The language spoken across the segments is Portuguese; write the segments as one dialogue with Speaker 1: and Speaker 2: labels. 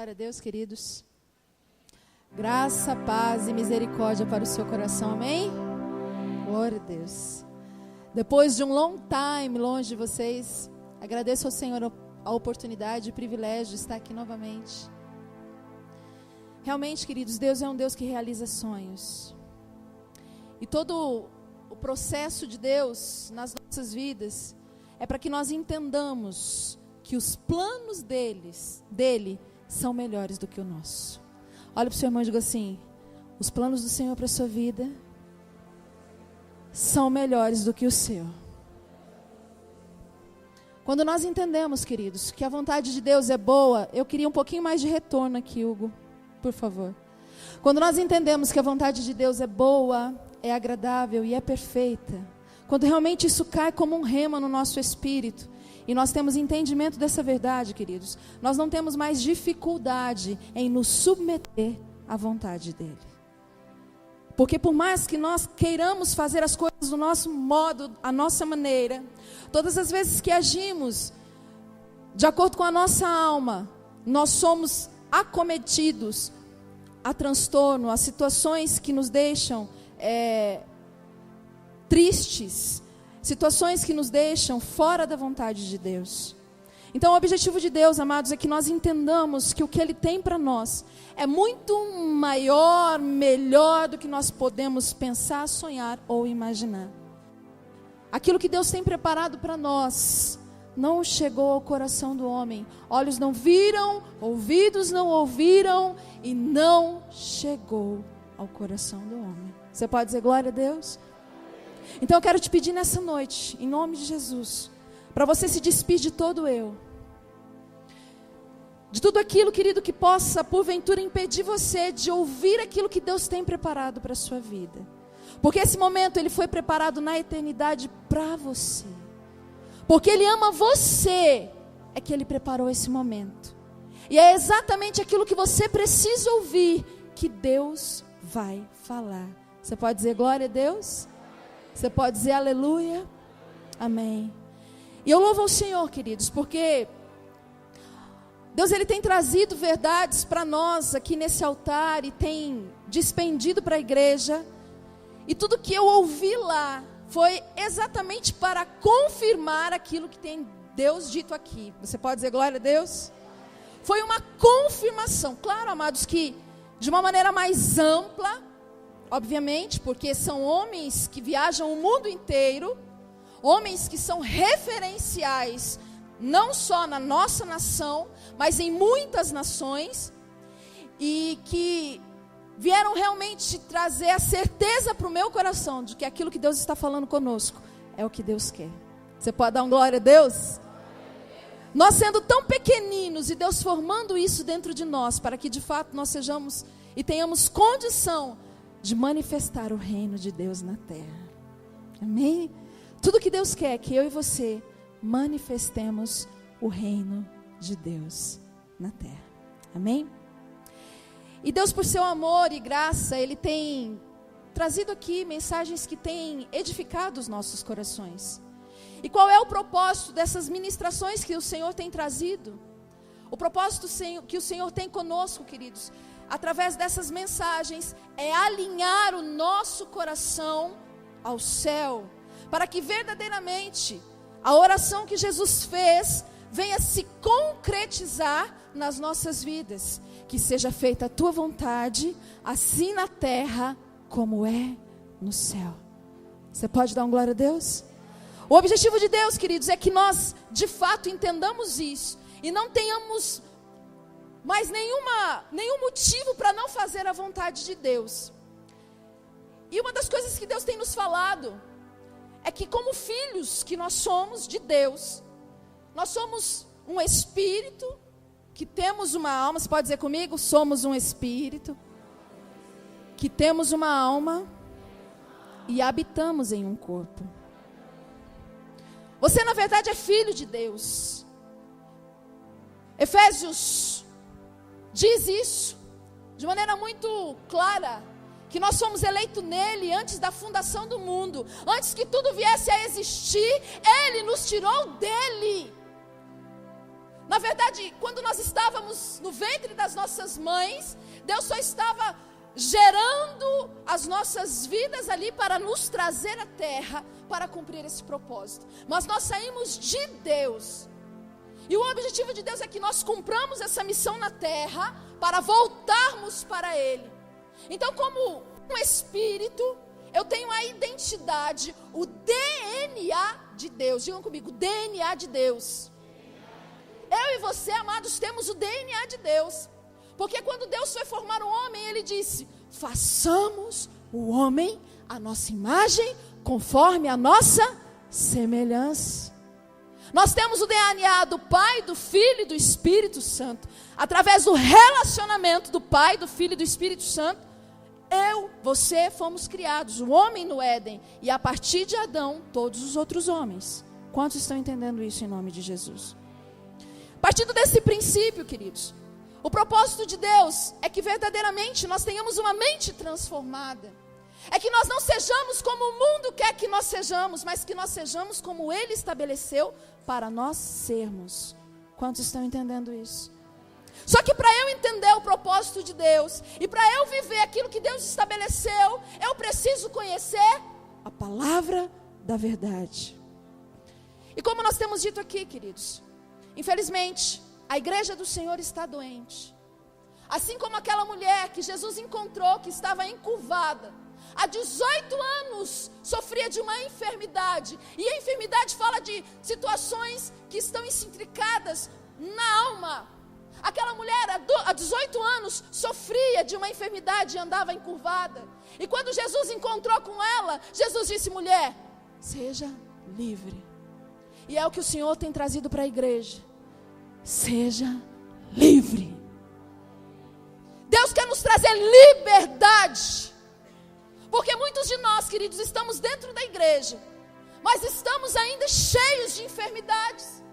Speaker 1: Glória a Deus, queridos. Graça, paz e misericórdia para o seu coração, amém? Glória a Deus. Depois de um long time longe de vocês, agradeço ao Senhor a oportunidade e o privilégio de estar aqui novamente. Realmente, queridos, Deus é um Deus que realiza sonhos. E todo o processo de Deus nas nossas vidas é para que nós entendamos que os planos dele são melhores do que o nosso. Olha para o seu irmão e diga assim: os planos do Senhor para a sua vida são melhores do que o seu. Quando nós entendemos, queridos, que a vontade de Deus é boa, eu queria um pouquinho mais de retorno aqui, Hugo, por favor. Quando nós entendemos que a vontade de Deus é boa, é agradável e é perfeita, quando realmente isso cai como um rema no nosso espírito, e nós temos entendimento dessa verdade, queridos, nós não temos mais dificuldade em nos submeter à vontade dele. Porque por mais que nós queiramos fazer as coisas do nosso modo, a nossa maneira, todas as vezes que agimos de acordo com a nossa alma, nós somos acometidos a transtorno, a situações que nos deixam tristes, situações que nos deixam fora da vontade de Deus. Então o objetivo de Deus, amados, é que nós entendamos que o que Ele tem para nós é muito maior, melhor do que nós podemos pensar, sonhar ou imaginar. Aquilo que Deus tem preparado para nós não chegou ao coração do homem. Olhos não viram, ouvidos não ouviram e não chegou ao coração do homem. Você pode dizer glória a Deus? Então eu quero te pedir nessa noite, em nome de Jesus, para você se despir de todo eu. De tudo aquilo, querido, que possa, porventura, impedir você de ouvir aquilo que Deus tem preparado para a sua vida. Porque esse momento, ele foi preparado na eternidade para você. Porque Ele ama você, é que Ele preparou esse momento. E é exatamente aquilo que você precisa ouvir que Deus vai falar. Você pode dizer glória a Deus? Você pode dizer aleluia? Amém. E eu louvo ao Senhor, queridos, porque Deus, Ele tem trazido verdades para nós aqui nesse altar e tem dispendido para a igreja. E tudo que eu ouvi lá foi exatamente para confirmar aquilo que tem Deus dito aqui. Você pode dizer glória a Deus? Foi uma confirmação. Claro, amados, que de uma maneira mais ampla, obviamente, porque são homens que viajam o mundo inteiro, homens que são referenciais, não só na nossa nação, mas em muitas nações, e que vieram realmente trazer a certeza para o meu coração de que aquilo que Deus está falando conosco é o que Deus quer. Você pode dar um glória a Deus? Nós sendo tão pequeninos e Deus formando isso dentro de nós, para que de fato nós sejamos e tenhamos condição de manifestar o reino de Deus na terra. Amém? Tudo que Deus quer é que eu e você manifestemos o reino de Deus na terra. Amém? E Deus, por seu amor e graça, Ele tem trazido aqui mensagens que têm edificado os nossos corações. E qual é o propósito dessas ministrações que o Senhor tem trazido? O propósito que o Senhor tem conosco, queridos, através dessas mensagens, é alinhar o nosso coração ao céu, para que verdadeiramente a oração que Jesus fez venha se concretizar nas nossas vidas. Que seja feita a tua vontade, assim na terra como é no céu. Você pode dar um glória a Deus? O objetivo de Deus, queridos, é que nós de fato entendamos isso e não tenhamos mais nenhum motivo para não fazer a vontade de Deus. E uma das coisas que Deus tem nos falado é que, como filhos que nós somos de Deus, nós somos um espírito, que temos uma alma. Você pode dizer comigo? Somos um espírito, que temos uma alma e habitamos em um corpo. Você na verdade é filho de Deus. Efésios diz isso de maneira muito clara, que nós fomos eleitos nele antes da fundação do mundo. Antes que tudo viesse a existir, Ele nos tirou dele. Na verdade, quando nós estávamos no ventre das nossas mães, Deus só estava gerando as nossas vidas ali para nos trazer à terra, para cumprir esse propósito. Mas nós saímos de Deus. E o objetivo de Deus é que nós cumpramos essa missão na terra, para voltarmos para Ele. Então, como um espírito, eu tenho a identidade, o DNA de Deus. Digam comigo, DNA de Deus. Eu e você, amados, temos o DNA de Deus. Porque quando Deus foi formar o homem, Ele disse: façamos o homem à nossa imagem, conforme a nossa semelhança. Nós temos o DNA do Pai, do Filho e do Espírito Santo. Através do relacionamento do Pai, do Filho e do Espírito Santo, você fomos criados, o homem no Éden. E a partir de Adão, todos os outros homens. Quantos estão entendendo isso em nome de Jesus? Partindo desse princípio, queridos, o propósito de Deus é que verdadeiramente nós tenhamos uma mente transformada. É que nós não sejamos como o mundo quer que nós sejamos, mas que nós sejamos como Ele estabeleceu para nós sermos. Quantos estão entendendo isso? Só que para eu entender o propósito de Deus e para eu viver aquilo que Deus estabeleceu, eu preciso conhecer a palavra da verdade. E como nós temos dito aqui, queridos, infelizmente, a igreja do Senhor está doente. Assim como aquela mulher que Jesus encontrou, que estava encurvada, há 18 anos sofria de uma enfermidade. E a enfermidade fala de situações que estão intricadas na alma. Aquela mulher há 18 anos sofria de uma enfermidade e andava encurvada. E quando Jesus encontrou com ela, Jesus disse: mulher, seja livre. E é o que o Senhor tem trazido para a igreja. Seja livre. Deus quer nos trazer liberdade. Porque muitos de nós, queridos, estamos dentro da igreja, mas estamos ainda cheios de enfermidades.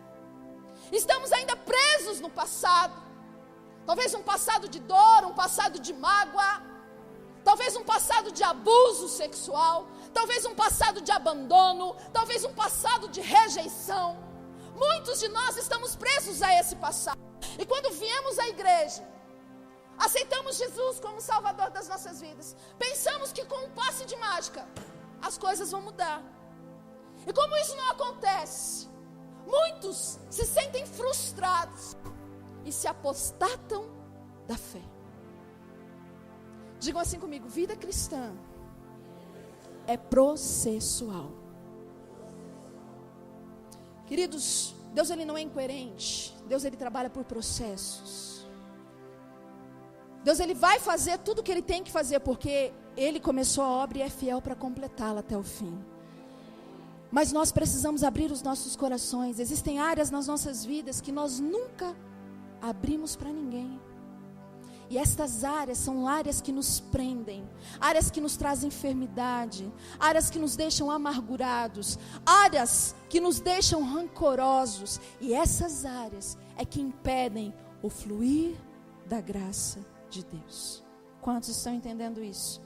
Speaker 1: Estamos ainda presos no passado. Talvez um passado de dor, um passado de mágoa. Talvez um passado de abuso sexual. Talvez um passado de abandono. Talvez um passado de rejeição. Muitos de nós estamos presos a esse passado. E quando viemos à igreja, aceitamos Jesus como Salvador das nossas vidas, pensamos que com um passe de mágica as coisas vão mudar. E como isso não acontece, muitos se sentem frustrados e se apostatam da fé. Digam assim comigo: vida cristã é processual. Queridos, Deus ele não é incoerente. Deus ele trabalha por processos. Deus ele vai fazer tudo o que ele tem que fazer, porque ele começou a obra e é fiel para completá-la até o fim. Mas nós precisamos abrir os nossos corações. Existem áreas nas nossas vidas que nós nunca abrimos para ninguém. E estas áreas são áreas que nos prendem, áreas que nos trazem enfermidade, áreas que nos deixam amargurados, áreas que nos deixam rancorosos. E essas áreas é que impedem o fluir da graça de Deus. Quantos estão entendendo isso?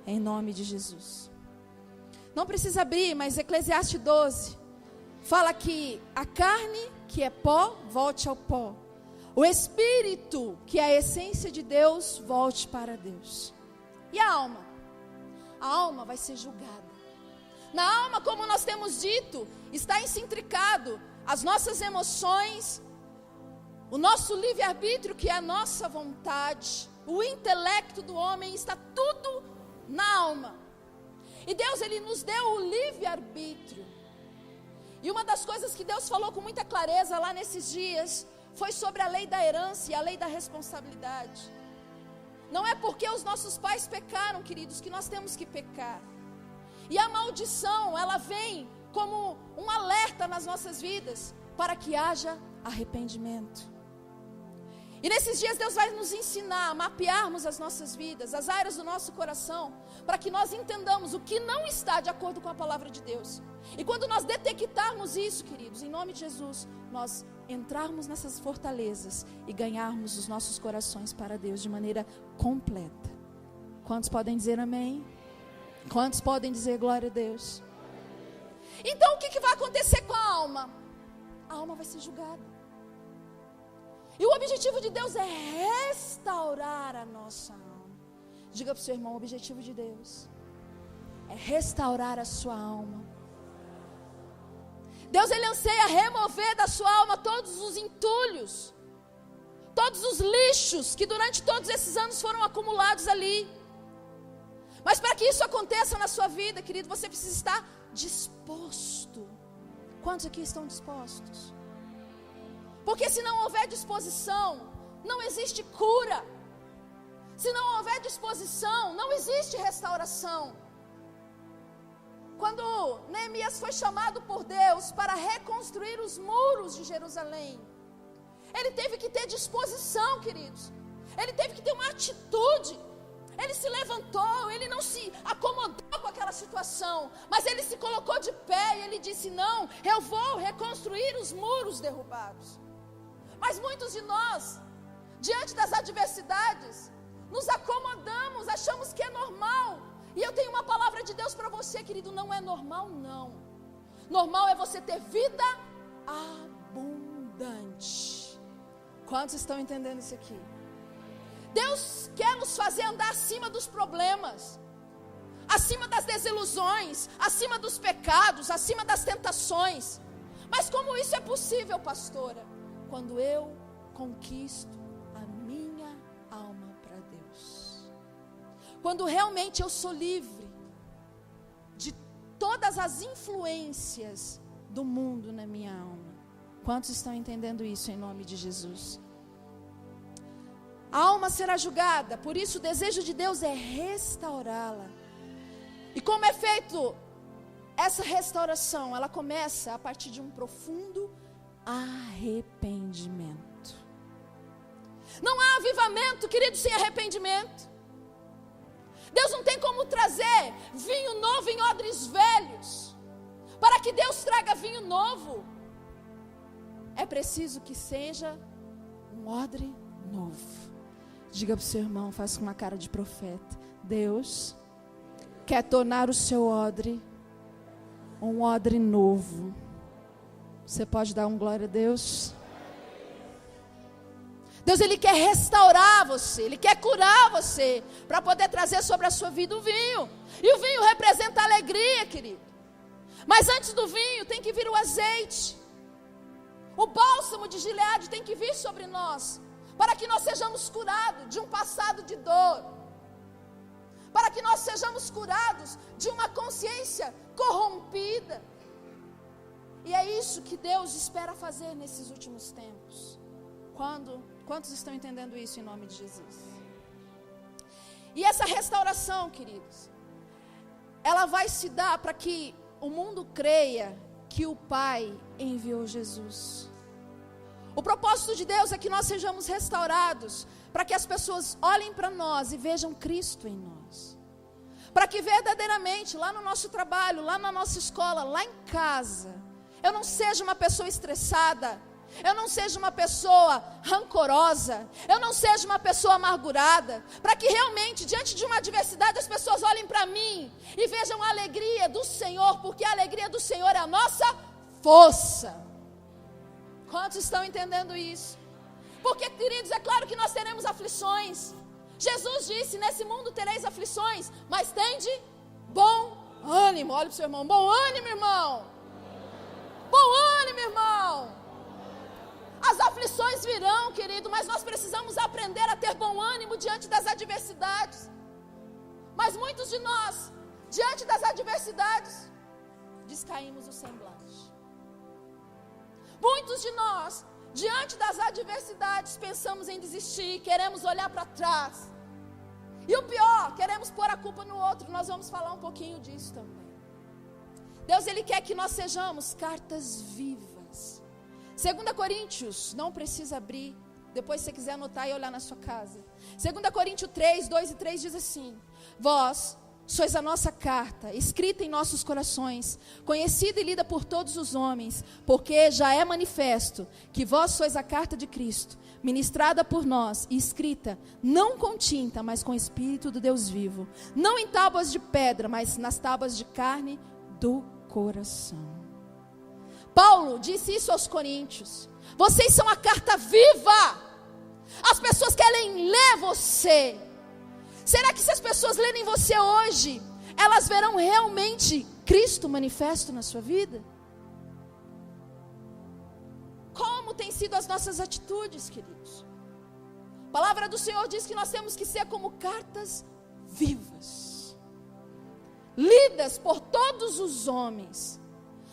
Speaker 1: Em nome de Jesus. Não precisa abrir, mas Eclesiastes 12 fala que a carne, que é pó, volte ao pó. O espírito, que é a essência de Deus, volte para Deus. E a alma? A alma vai ser julgada. Na alma, como nós temos dito, está intricado as nossas emoções, o nosso livre-arbítrio, que é a nossa vontade, o intelecto do homem, está tudo na alma. E Deus, ele nos deu o livre-arbítrio. E uma das coisas que Deus falou com muita clareza lá nesses dias foi sobre a lei da herança e a lei da responsabilidade. Não é porque os nossos pais pecaram, queridos, que nós temos que pecar. E a maldição, ela vem como um alerta nas nossas vidas, para que haja arrependimento. E nesses dias Deus vai nos ensinar a mapearmos as nossas vidas, as áreas do nosso coração, para que nós entendamos o que não está de acordo com a palavra de Deus. E quando nós detectarmos isso, queridos, em nome de Jesus, nós entrarmos nessas fortalezas e ganharmos os nossos corações para Deus de maneira completa. Quantos podem dizer amém? Quantos podem dizer glória a Deus? Então o que vai acontecer com a alma? A alma vai ser julgada. E o objetivo de Deus é restaurar a nossa alma. Diga para o seu irmão, o objetivo de Deus é restaurar a sua alma. Deus, Ele anseia remover da sua alma todos os entulhos, todos os lixos que durante todos esses anos foram acumulados ali. Mas para que isso aconteça na sua vida, querido, você precisa estar disposto. Quantos aqui estão dispostos? Porque se não houver disposição, não existe cura. Se não houver disposição, não existe restauração. Quando Neemias foi chamado por Deus para reconstruir os muros de Jerusalém, ele teve que ter disposição, queridos. Ele teve que ter uma atitude. Ele se levantou, ele não se acomodou com aquela situação, mas ele se colocou de pé e ele disse: não, eu vou reconstruir os muros derrubados. Mas muitos de nós, diante das adversidades, nos acomodamos, achamos que é normal. E eu tenho uma palavra de Deus para você, querido, não é normal não. Normal é você ter vida abundante. Quantos estão entendendo isso aqui? Deus quer nos fazer andar acima dos problemas, acima das desilusões, acima dos pecados, acima das tentações. Mas como isso é possível, pastora? Quando eu conquisto a minha alma para Deus. Quando realmente eu sou livre de todas as influências do mundo na minha alma. Quantos estão entendendo isso em nome de Jesus? A alma será julgada, por isso o desejo de Deus é restaurá-la. E como é feito essa restauração? Ela começa a partir de um profundo arrependimento. Não há avivamento, querido, sem arrependimento. Deus não tem como trazer vinho novo em odres velhos. Para que Deus traga vinho novo, é preciso que seja um odre novo. Diga para o seu irmão, faça com uma cara de profeta: Deus quer tornar o seu odre um odre novo. Você pode dar um glória a Deus? Deus, Ele quer restaurar você, Ele quer curar você, para poder trazer sobre a sua vida o vinho. E o vinho representa a alegria, querido. Mas antes do vinho tem que vir o azeite. O bálsamo de Gileade tem que vir sobre nós, para que nós sejamos curados de um passado de dor, para que nós sejamos curados de uma consciência corrompida. E é isso que Deus espera fazer nesses últimos tempos. Quantos estão entendendo isso em nome de Jesus? E essa restauração, queridos, ela vai se dar para que o mundo creia que o Pai enviou Jesus. O propósito de Deus é que nós sejamos restaurados, para que as pessoas olhem para nós e vejam Cristo em nós. Para que verdadeiramente, lá no nosso trabalho, lá na nossa escola, lá em casa, eu não seja uma pessoa estressada, eu não seja uma pessoa rancorosa, eu não seja uma pessoa amargurada, para que realmente, diante de uma adversidade, as pessoas olhem para mim e vejam a alegria do Senhor, porque a alegria do Senhor é a nossa força. Quantos estão entendendo isso? Porque, queridos, é claro que nós teremos aflições. Jesus disse: nesse mundo tereis aflições, mas tende bom ânimo. Olha para o seu irmão: bom ânimo, irmão. Bom ânimo, irmão. As aflições virão, querido, mas nós precisamos aprender a ter bom ânimo diante das adversidades. Mas muitos de nós, diante das adversidades, descaímos o semblante. Muitos de nós, diante das adversidades, pensamos em desistir, queremos olhar para trás. E o pior, queremos pôr a culpa no outro. Nós vamos falar um pouquinho disso também. Deus, Ele quer que nós sejamos cartas vivas. 2 Coríntios, não precisa abrir, depois se você quiser anotar e olhar na sua casa. 2 Coríntios 3, 2 e 3 diz assim: vós sois a nossa carta, escrita em nossos corações, conhecida e lida por todos os homens, porque já é manifesto que vós sois a carta de Cristo, ministrada por nós e escrita, não com tinta, mas com o Espírito do Deus vivo, não em tábuas de pedra, mas nas tábuas de carne do coração. Paulo disse isso aos coríntios. Vocês são a carta viva. As pessoas querem ler você. Será que se as pessoas lerem você hoje, elas verão realmente Cristo manifesto na sua vida? Como têm sido as nossas atitudes, queridos? A palavra do Senhor diz que nós temos que ser como cartas vivas, lidas por todos os homens.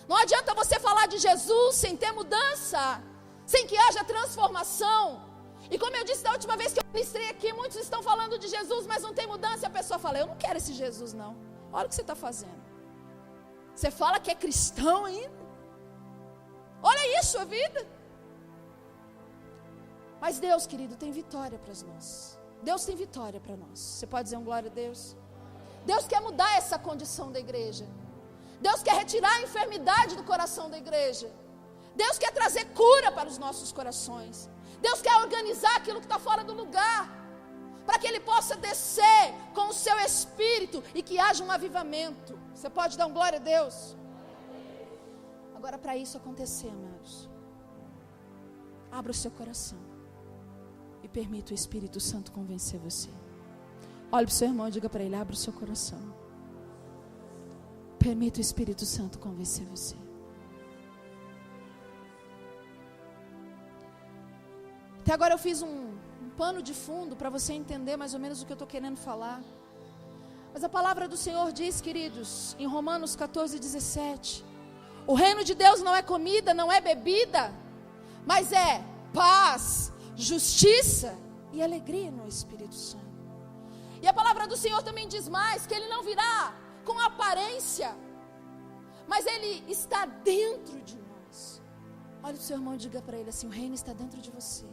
Speaker 1: Não adianta você falar de Jesus sem ter mudança, sem que haja transformação. E como eu disse da última vez que eu ministrei aqui, muitos estão falando de Jesus, mas não tem mudança. E a pessoa fala, eu não quero esse Jesus não. Olha o que você está fazendo. Você fala que é cristão ainda. Olha isso, a vida. Mas Deus, querido, tem vitória para nós. Deus tem vitória para nós. Você pode dizer um glória a Deus? Deus quer mudar essa condição da igreja. Deus quer retirar a enfermidade do coração da igreja. Deus quer trazer cura para os nossos corações. Deus quer organizar aquilo que está fora do lugar, para que Ele possa descer com o seu Espírito e que haja um avivamento. Você pode dar um glória a Deus? Agora, para isso acontecer, amados, abra o seu coração e permita o Espírito Santo convencer você. Olhe para o seu irmão e diga para ele, abra o seu coração. Permita o Espírito Santo convencer você. Até agora eu fiz um pano de fundo para você entender mais ou menos o que eu estou querendo falar. Mas a palavra do Senhor diz, queridos, em Romanos 14:17, o reino de Deus não é comida, não é bebida, mas é paz, justiça e alegria no Espírito Santo. E a palavra do Senhor também diz mais, que Ele não virá com aparência, mas Ele está dentro de nós. Olha o seu irmão e diga para ele assim, o reino está dentro de você.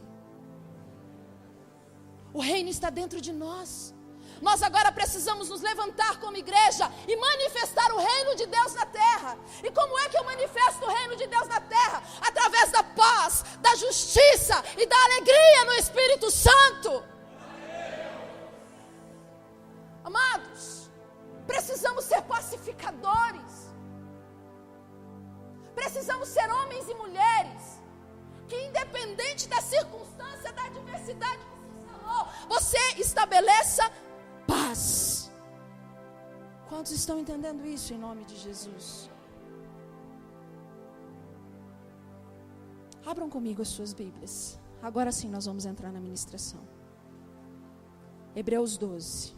Speaker 1: O reino está dentro de nós. Nós agora precisamos nos levantar como igreja e manifestar o reino de Deus na terra. E como é que eu manifesto o reino de Deus na terra? Através da paz, da justiça e da alegria no Espírito Santo. Amados, precisamos ser pacificadores. Precisamos ser homens e mulheres que, independente da circunstância, da adversidade que se instalou, você estabeleça paz. Quantos estão entendendo isso em nome de Jesus? Abram comigo as suas Bíblias. Agora sim nós vamos entrar na ministração. Hebreus 12.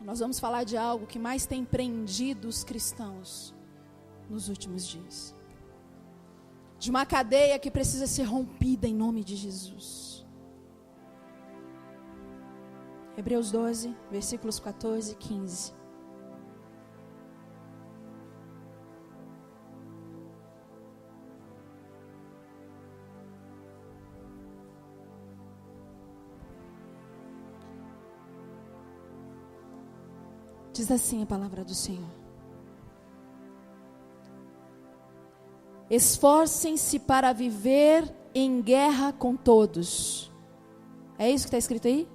Speaker 1: Nós vamos falar de algo que mais tem prendido os cristãos nos últimos dias. De uma cadeia que precisa ser rompida em nome de Jesus. Hebreus 12, versículos 14 e 15. Diz assim a palavra do Senhor. Esforcem-se para viver em guerra com todos. É isso que está escrito aí?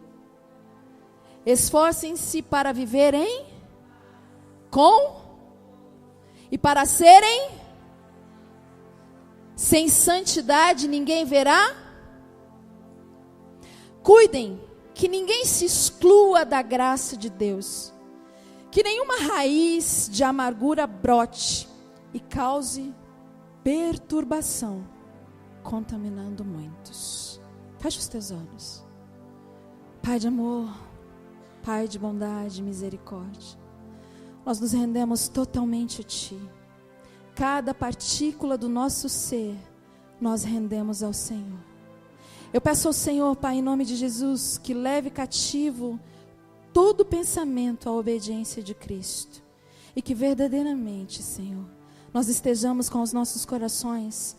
Speaker 1: Esforcem-se para viver e para serem sem santidade ninguém verá. Cuidem que ninguém se exclua da graça de Deus, que nenhuma raiz de amargura brote e cause perturbação, contaminando muitos. Feche os teus olhos. Pai de amor, Pai de bondade e misericórdia, nós nos rendemos totalmente a Ti. Cada partícula do nosso ser, nós rendemos ao Senhor. Eu peço ao Senhor, Pai, em nome de Jesus, que leve cativo todo pensamento à obediência de Cristo. E que verdadeiramente, Senhor, nós estejamos com os nossos corações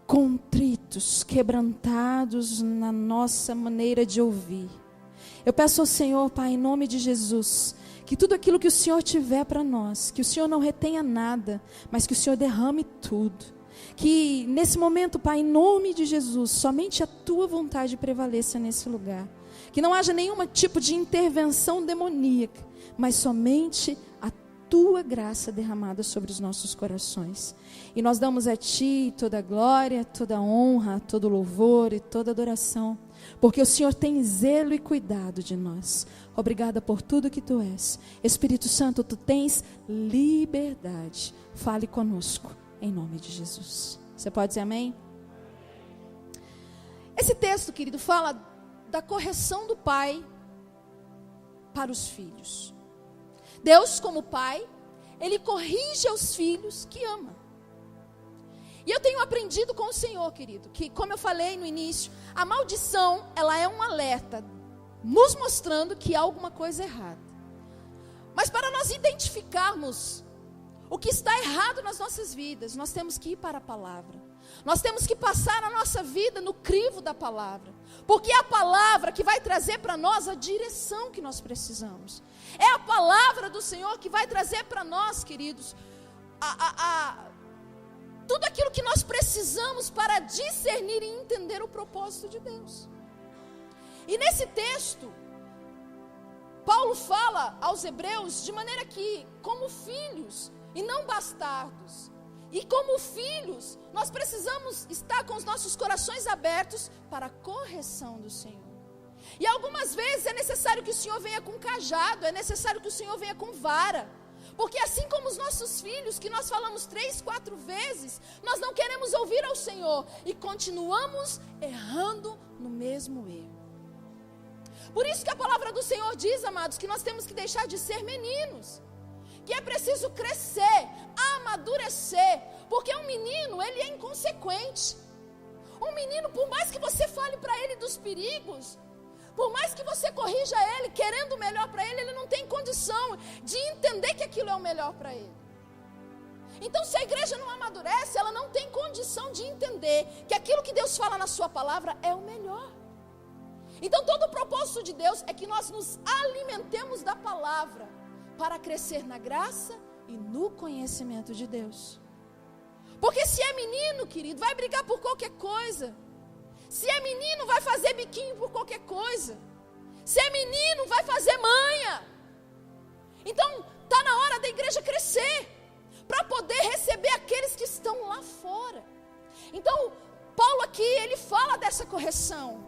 Speaker 1: contritos, quebrantados na nossa maneira de ouvir. Eu peço ao Senhor, Pai, em nome de Jesus, que tudo aquilo que o Senhor tiver para nós, que o Senhor não retenha nada, mas que o Senhor derrame tudo. Que nesse momento, Pai, em nome de Jesus, somente a tua vontade prevaleça nesse lugar. Que não haja nenhum tipo de intervenção demoníaca, mas somente a tua graça derramada sobre os nossos corações. E nós damos a ti toda a glória, toda a honra, todo o louvor e toda a adoração, porque o Senhor tem zelo e cuidado de nós. Obrigada por tudo que tu és. Espírito Santo, tu tens liberdade. Fale conosco, em nome de Jesus. Você pode dizer amém? Esse texto, querido, fala da correção do pai para os filhos. Deus, como pai, ele corrige os filhos que ama. E eu tenho aprendido com o Senhor, querido, que, como eu falei no início, a maldição, ela é um alerta, nos mostrando que há alguma coisa errada. Mas para nós identificarmos o que está errado nas nossas vidas, nós temos que ir para a palavra. Nós temos que passar a nossa vida no crivo da palavra. Porque é a palavra que vai trazer para nós a direção que nós precisamos. É a palavra do Senhor que vai trazer para nós, queridos, tudo aquilo que nós precisamos para discernir e entender o propósito de Deus. E nesse texto, Paulo fala aos hebreus de maneira que, como filhos e não bastardos, e como filhos, nós precisamos estar com os nossos corações abertos para a correção do Senhor. E algumas vezes é necessário que o Senhor venha com cajado, é necessário que o Senhor venha com vara. Porque assim como os nossos filhos, que nós falamos 3, 4 vezes, nós não queremos ouvir ao Senhor e continuamos errando no mesmo erro. Por isso que a palavra do Senhor diz, amados, que nós temos que deixar de ser meninos. Que é preciso crescer, amadurecer. Porque um menino, ele é inconsequente. Um menino, por mais que você fale para ele dos perigos, por mais que você corrija ele, querendo o melhor para ele, ele não tem condição de entender que aquilo é o melhor para ele. Então, se a igreja não amadurece, ela não tem condição de entender que aquilo que Deus fala na sua palavra é o melhor. Então, todo o propósito de Deus é que nós nos alimentemos da palavra para crescer na graça e no conhecimento de Deus. Porque se é menino, querido, vai brigar por qualquer coisa. Se é menino, vai fazer biquinho por qualquer coisa. Se é menino, vai fazer manha. Então, está na hora da igreja crescer, para poder receber aqueles que estão lá fora. Então, Paulo aqui, ele fala dessa correção.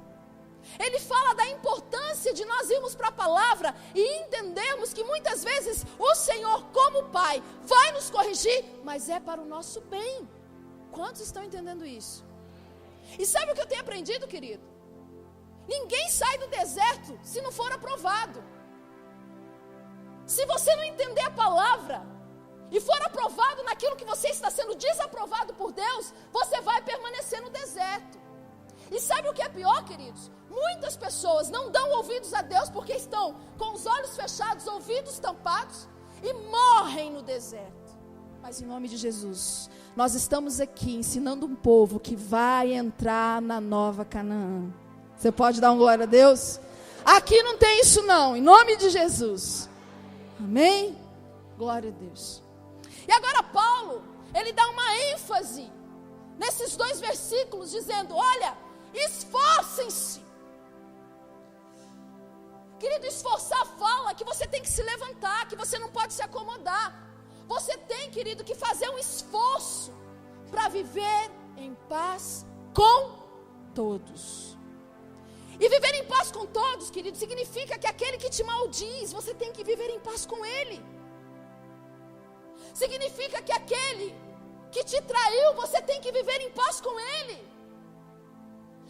Speaker 1: Ele fala da importância de nós irmos para a palavra e entendermos que muitas vezes o Senhor, como Pai, vai nos corrigir, mas é para o nosso bem. Quantos estão entendendo isso? E sabe o que eu tenho aprendido, querido? Ninguém sai do deserto se não for aprovado. Se você não entender a palavra e for aprovado naquilo que você está sendo desaprovado por Deus, você vai permanecer no deserto. E sabe o que é pior, queridos? Muitas pessoas não dão ouvidos a Deus porque estão com os olhos fechados, ouvidos tampados e morrem no deserto. Mas em nome de Jesus, nós estamos aqui ensinando um povo que vai entrar na nova Canaã. Você pode dar um glória a Deus? Aqui não tem isso não, em nome de Jesus. Amém? Glória a Deus. E agora Paulo, ele dá uma ênfase nesses 2 versículos, dizendo, olha, esforcem-se. Querido, esforçar fala que você tem que se levantar, que você não pode se acomodar. Você tem, querido, que fazer um esforço para viver em paz com todos. E viver em paz com todos, querido, significa que aquele que te maldiz, você tem que viver em paz com ele. Significa que aquele que te traiu, você tem que viver em paz com ele.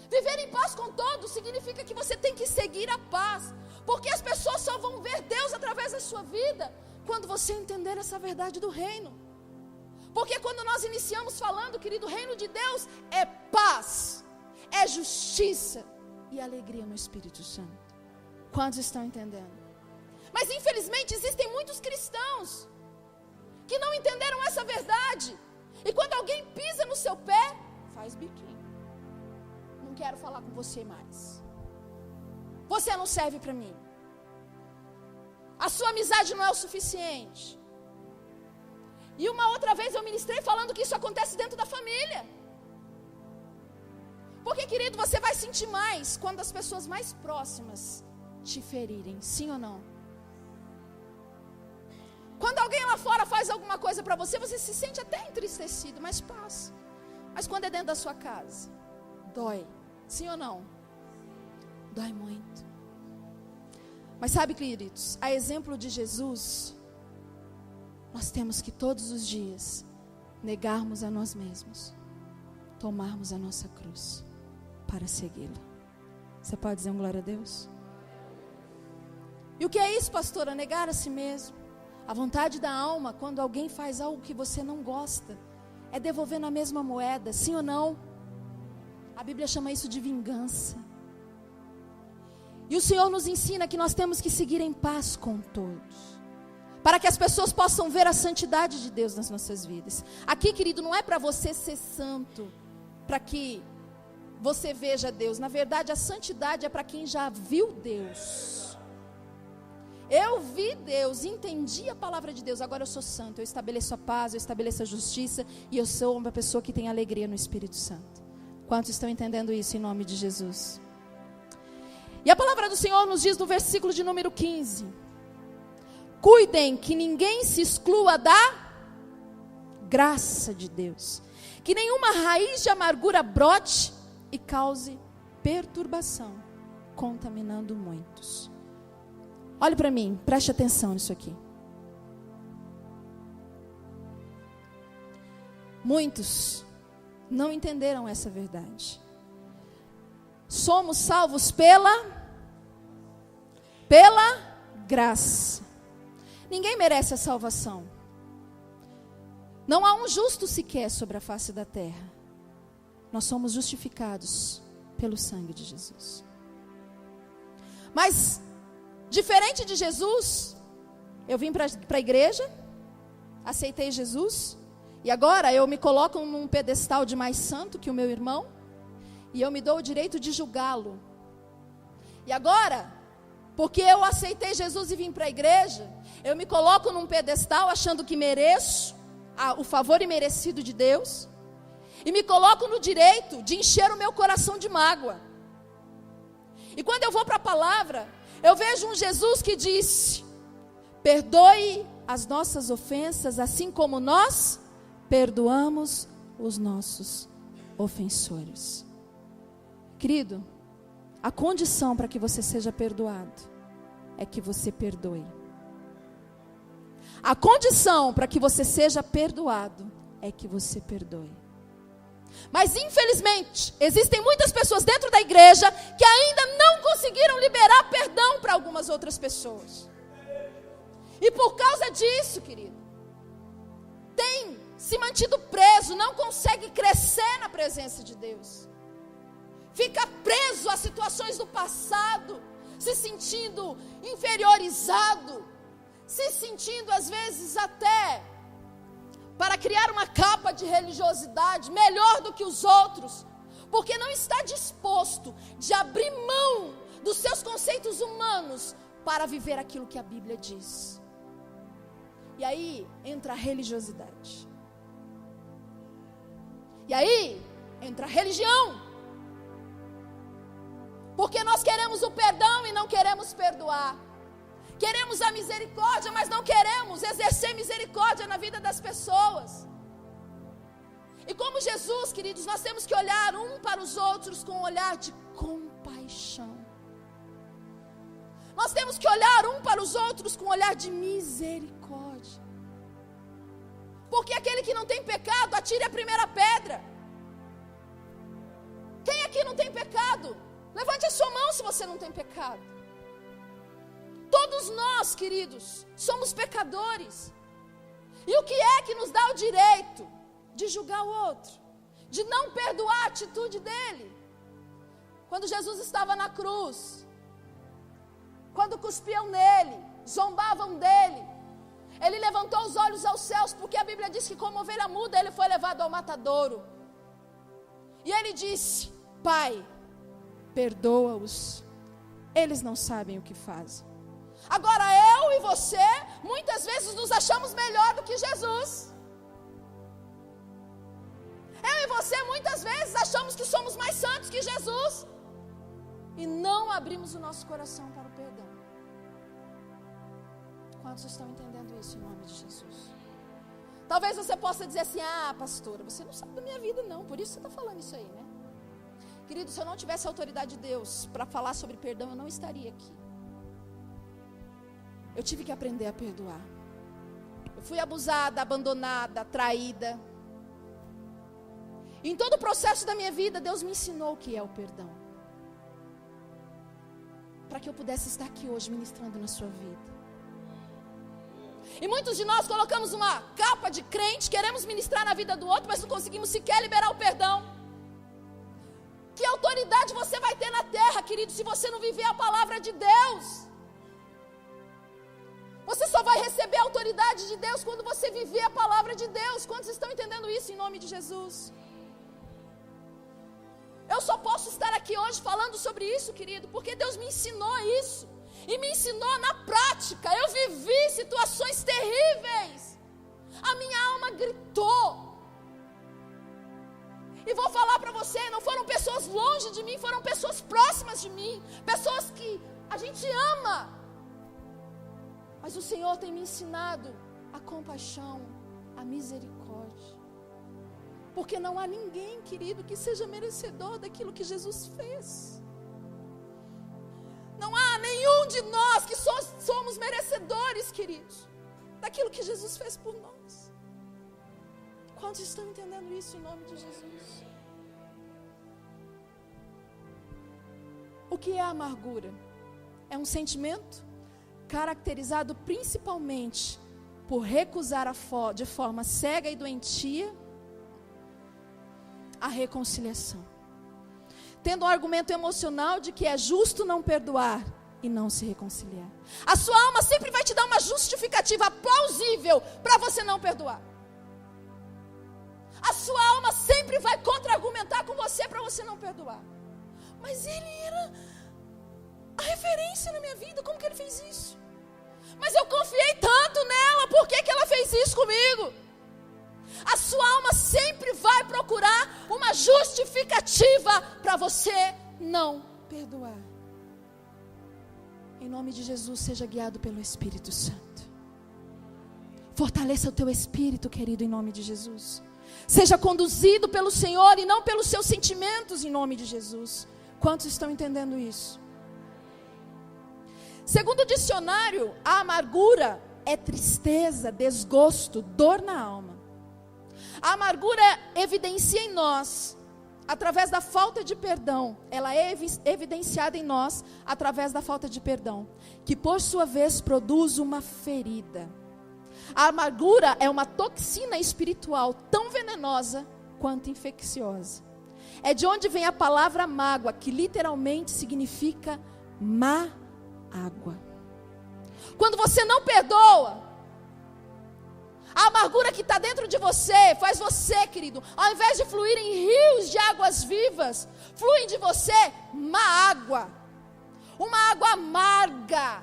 Speaker 1: Viver em paz com todos significa que você tem que seguir a paz. Porque as pessoas só vão ver Deus através da sua vida quando você entender essa verdade do reino. Porque quando nós iniciamos falando, querido, o reino de Deus é paz, é justiça e alegria no Espírito Santo. Quantos estão entendendo? Mas infelizmente existem muitos cristãos que não entenderam essa verdade. E quando alguém pisa no seu pé, faz biquinho. Não quero falar com você mais. Você não serve para mim. A sua amizade não é o suficiente. E uma outra vez eu ministrei falando que isso acontece dentro da família. Porque, querido, você vai sentir mais quando as pessoas mais próximas te ferirem, sim ou não? Quando alguém lá fora faz alguma coisa para você, você se sente até entristecido, mas passa. Mas quando é dentro da sua casa, dói, sim ou não? Dói muito. Mas sabe, queridos, a exemplo de Jesus, nós temos que todos os dias negarmos a nós mesmos, tomarmos a nossa cruz para segui-lo. Você pode dizer um glória a Deus? E o que é isso, pastora? Negar a si mesmo. A vontade da alma, quando alguém faz algo que você não gosta, é devolver na mesma moeda, sim ou não? A Bíblia chama isso de vingança. E o Senhor nos ensina que nós temos que seguir em paz com todos, para que as pessoas possam ver a santidade de Deus nas nossas vidas. Aqui, querido, não é para você ser santo, para que você veja Deus. Na verdade, a santidade é para quem já viu Deus. Eu vi Deus, entendi a palavra de Deus, agora eu sou santo, eu estabeleço a paz, eu estabeleço a justiça, e eu sou uma pessoa que tem alegria no Espírito Santo. Quantos estão entendendo isso em nome de Jesus? E a palavra do Senhor nos diz no versículo de número 15: cuidem que ninguém se exclua da graça de Deus, que nenhuma raiz de amargura brote e cause perturbação, contaminando muitos. Olhe para mim, preste atenção nisso aqui. Muitos não entenderam essa verdade. Somos salvos pela graça. Ninguém merece a salvação. Não há um justo sequer sobre a face da terra. Nós somos justificados pelo sangue de Jesus. Mas diferente de Jesus, eu vim para a igreja, aceitei Jesus, e agora eu me coloco num pedestal de mais santo que o meu irmão, e eu me dou o direito de julgá-lo. E agora, porque eu aceitei Jesus e vim para a igreja, eu me coloco num pedestal achando que mereço o favor imerecido de Deus, e me coloco no direito de encher o meu coração de mágoa. E quando eu vou para a palavra, eu vejo um Jesus que disse: perdoe as nossas ofensas, assim como nós perdoamos os nossos ofensores. Querido, a condição para que você seja perdoado é que você perdoe. A condição para que você seja perdoado é que você perdoe. Mas infelizmente, existem muitas pessoas dentro da igreja que ainda não conseguiram liberar perdão para algumas outras pessoas. E por causa disso, querido, tem se mantido preso, não consegue crescer na presença de Deus. Fica preso a situações do passado, se sentindo inferiorizado, se sentindo às vezes até para criar uma capa de religiosidade melhor do que os outros, porque não está disposto de abrir mão dos seus conceitos humanos para viver aquilo que a Bíblia diz. E aí entra a religiosidade. E aí entra a religião. Porque nós queremos o perdão e não queremos perdoar. Queremos a misericórdia, mas não queremos exercer misericórdia na vida das pessoas. E como Jesus, queridos, nós temos que olhar um para os outros com um olhar de compaixão. Nós temos que olhar um para os outros com um olhar de misericórdia. Porque aquele que não tem pecado, atire a primeira pedra. Quem aqui não tem pecado? Levante a sua mão se você não tem pecado. Todos nós, queridos, somos pecadores. E o que é que nos dá o direito de julgar o outro? De não perdoar a atitude dele? Quando Jesus estava na cruz, quando cuspiam nele, zombavam dele, ele levantou os olhos aos céus, porque a Bíblia diz que como ovelha muda ele foi levado ao matadouro. E ele disse: Pai, perdoa-os, eles não sabem o que fazem. Agora eu e você, muitas vezes nos achamos melhor do que Jesus. você muitas vezes achamos que somos mais santos que Jesus e não abrimos o nosso coração para o perdão. Quantos estão entendendo isso em nome de Jesus? Talvez você possa dizer assim: ah, pastora, você não sabe da minha vida não, por isso você está falando isso aí, né? Querido, se eu não tivesse a autoridade de Deus para falar sobre perdão, eu não estaria aqui. Eu tive que aprender a perdoar. Eu fui abusada, abandonada, traída. Em todo o processo da minha vida, Deus me ensinou o que é o perdão, para que eu pudesse estar aqui hoje ministrando na sua vida. E muitos de nós colocamos uma capa de crente, queremos ministrar na vida do outro, mas não conseguimos sequer liberar o perdão. Que autoridade você vai ter na terra, querido, se você não viver a palavra de Deus? Você só vai receber a autoridade de Deus quando você viver a palavra de Deus. Quantos estão entendendo isso em nome de Jesus? Eu só posso estar aqui hoje falando sobre isso, querido, porque Deus me ensinou isso. E me ensinou na prática. Eu vivi situações terríveis. A minha alma gritou. E vou falar para você, não foram pessoas longe de mim, foram pessoas próximas de mim. Pessoas que a gente ama. Mas o Senhor tem me ensinado a compaixão, a misericórdia. Porque não há ninguém, querido, que seja merecedor daquilo que Jesus fez. Não há nenhum de nós que somos merecedores, queridos, daquilo que Jesus fez por nós. Quantos estão entendendo isso em nome de Jesus? O que é a amargura? É um sentimento caracterizado principalmente por recusar de forma cega e doentia a reconciliação, tendo um argumento emocional de que é justo não perdoar e não se reconciliar. A sua alma sempre vai te dar uma justificativa plausível para você não perdoar. A sua alma sempre vai contra-argumentar com você para você não perdoar. Mas ele era a referência na minha vida, como que ele fez isso? Mas eu confiei tanto nela, por que ela fez isso comigo? A sua alma sempre vai procurar uma justificativa para você não perdoar. Em nome de Jesus, seja guiado pelo Espírito Santo. Fortaleça o teu espírito, querido, em nome de Jesus. Seja conduzido pelo Senhor e não pelos seus sentimentos, em nome de Jesus. Quantos estão entendendo isso? Segundo o dicionário, a amargura é tristeza, desgosto, dor na alma. A amargura evidencia em nós, através da falta de perdão. Ela é evidenciada em nós, através da falta de perdão, que por sua vez produz uma ferida. A amargura é uma toxina espiritual tão venenosa quanto infecciosa. É de onde vem a palavra mágoa, que literalmente significa má água. Quando você não perdoa, a amargura que está dentro de você faz você, querido, ao invés de fluir em rios de águas vivas, fluem de você má água, uma água amarga.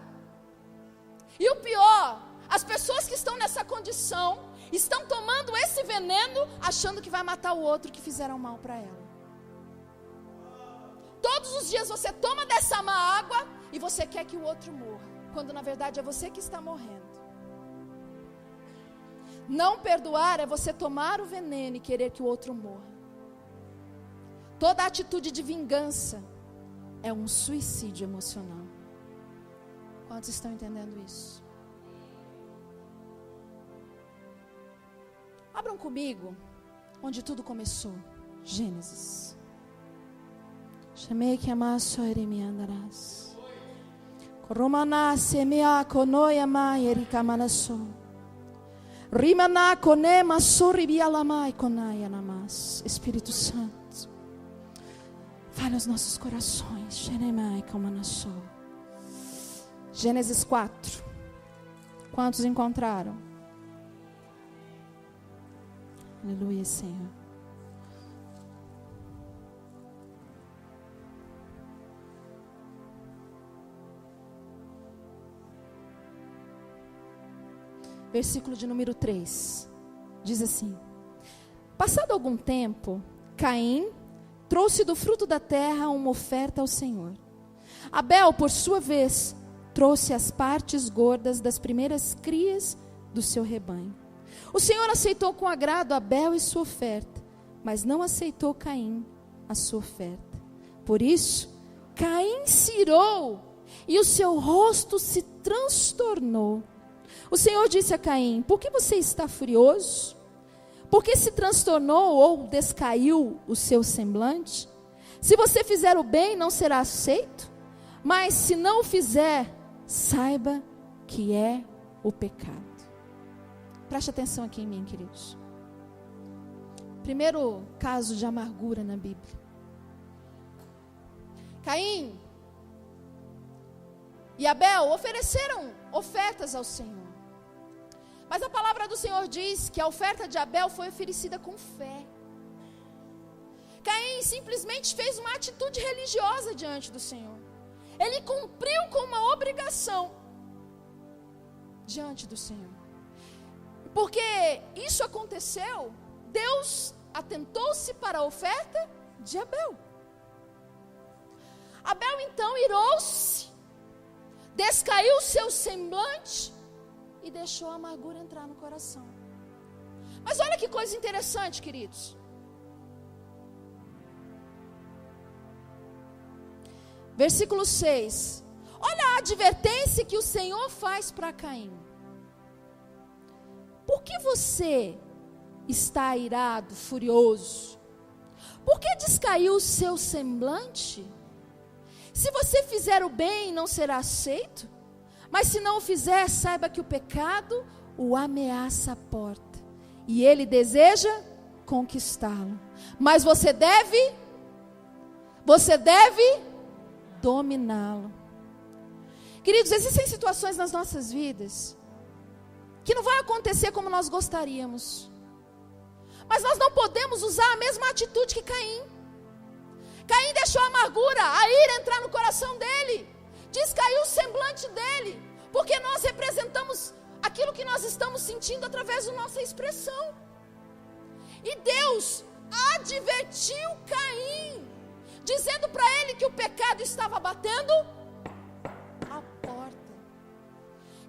Speaker 1: E o pior, as pessoas que estão nessa condição estão tomando esse veneno, achando que vai matar o outro que fizeram mal para ela. Todos os dias você toma dessa má água e você quer que o outro morra, quando na verdade é você que está morrendo. Não perdoar é você tomar o veneno e querer que o outro morra. Toda atitude de vingança é um suicídio emocional. Quantos estão entendendo isso? Abram comigo onde tudo começou. Gênesis. Chamei que amasso eremi andarás. Romana semea konoya ma ericamanaso. Rimana konema soribialamai konaya namas. Espírito Santo, fale aos nossos corações. Xeremai kamanaso. Gênesis 4. Quantos encontraram? Aleluia, Senhor. Versículo de número 3. Diz assim: passado algum tempo, Caim trouxe do fruto da terra uma oferta ao Senhor. Abel, por sua vez, trouxe as partes gordas das primeiras crias do seu rebanho. O Senhor aceitou com agrado Abel e sua oferta, mas não aceitou Caim a sua oferta. Por isso, Caim se irou e o seu rosto se transtornou. O Senhor disse a Caim: por que você está furioso? Por que se transtornou ou descaiu o seu semblante? Se você fizer o bem, não será aceito, mas se não o fizer, saiba que é o pecado. Preste atenção aqui em mim, queridos. Primeiro caso de amargura na Bíblia. Caim e Abel ofereceram ofertas ao Senhor. Mas a palavra do Senhor diz que a oferta de Abel foi oferecida com fé. Caim simplesmente fez uma atitude religiosa diante do Senhor. Ele cumpriu com uma obrigação diante do Senhor. Porque isso aconteceu, Deus atentou-se para a oferta de Abel. Abel então irou-se, descaiu o seu semblante e deixou a amargura entrar no coração. Mas olha que coisa interessante, queridos. Versículo 6. Olha a advertência que o Senhor faz para Caim. Por que você está irado, furioso? Por que descaiu o seu semblante? Se você fizer o bem, não será aceito. Mas se não o fizer, saiba que o pecado o ameaça a porta. E ele deseja conquistá-lo. Mas você deve dominá-lo. Queridos, existem situações nas nossas vidas que não vai acontecer como nós gostaríamos. Mas nós não podemos usar a mesma atitude que Caim. Caim deixou a amargura, a ira entrar no coração dele. Descaiu o semblante dele. Porque nós representamos aquilo que nós estamos sentindo através da nossa expressão. E Deus advertiu Caim, dizendo para ele que o pecado estava batendo a porta.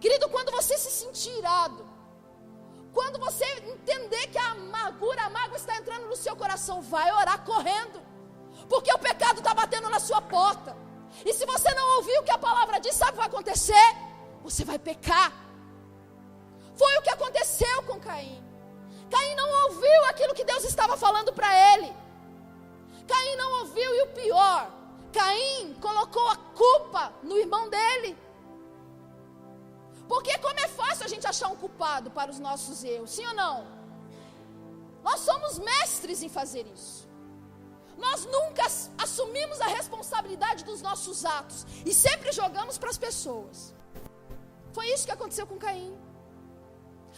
Speaker 1: Querido, quando você se sentir irado, quando você entender que a mágoa está entrando no seu coração, vai orar correndo, porque o pecado está batendo na sua porta. E se você não ouvir o que a palavra diz, sabe o que vai acontecer? Você vai pecar. Foi o que aconteceu com Caim. Caim não ouviu aquilo que Deus estava falando para ele. Caim não ouviu, e o pior, Caim colocou a culpa no irmão dele. Porque como é fácil a gente achar um culpado para os nossos erros, sim ou não? Nós somos mestres em fazer isso. Nós nunca assumimos a responsabilidade dos nossos atos e sempre jogamos para as pessoas. Foi isso que aconteceu com Caim.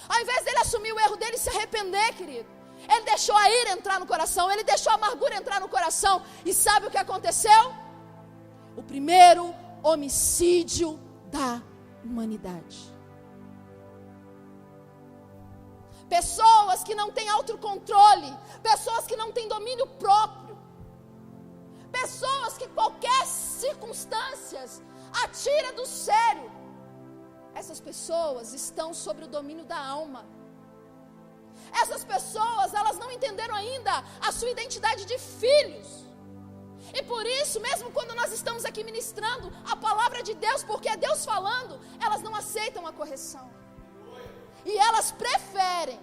Speaker 1: Ao invés dele assumir o erro dele e se arrepender, querido, ele deixou a ira entrar no coração, ele deixou a amargura entrar no coração. E sabe o que aconteceu? O primeiro homicídio da humanidade. Pessoas que não têm autocontrole, pessoas que não têm domínio próprio, pessoas que qualquer circunstância atira do sério. Essas pessoas estão sobre o domínio da alma. Essas pessoas, elas não entenderam ainda a sua identidade de filhos. E por isso, mesmo quando nós estamos aqui ministrando a palavra de Deus, porque é Deus falando, elas não aceitam a correção. E elas preferem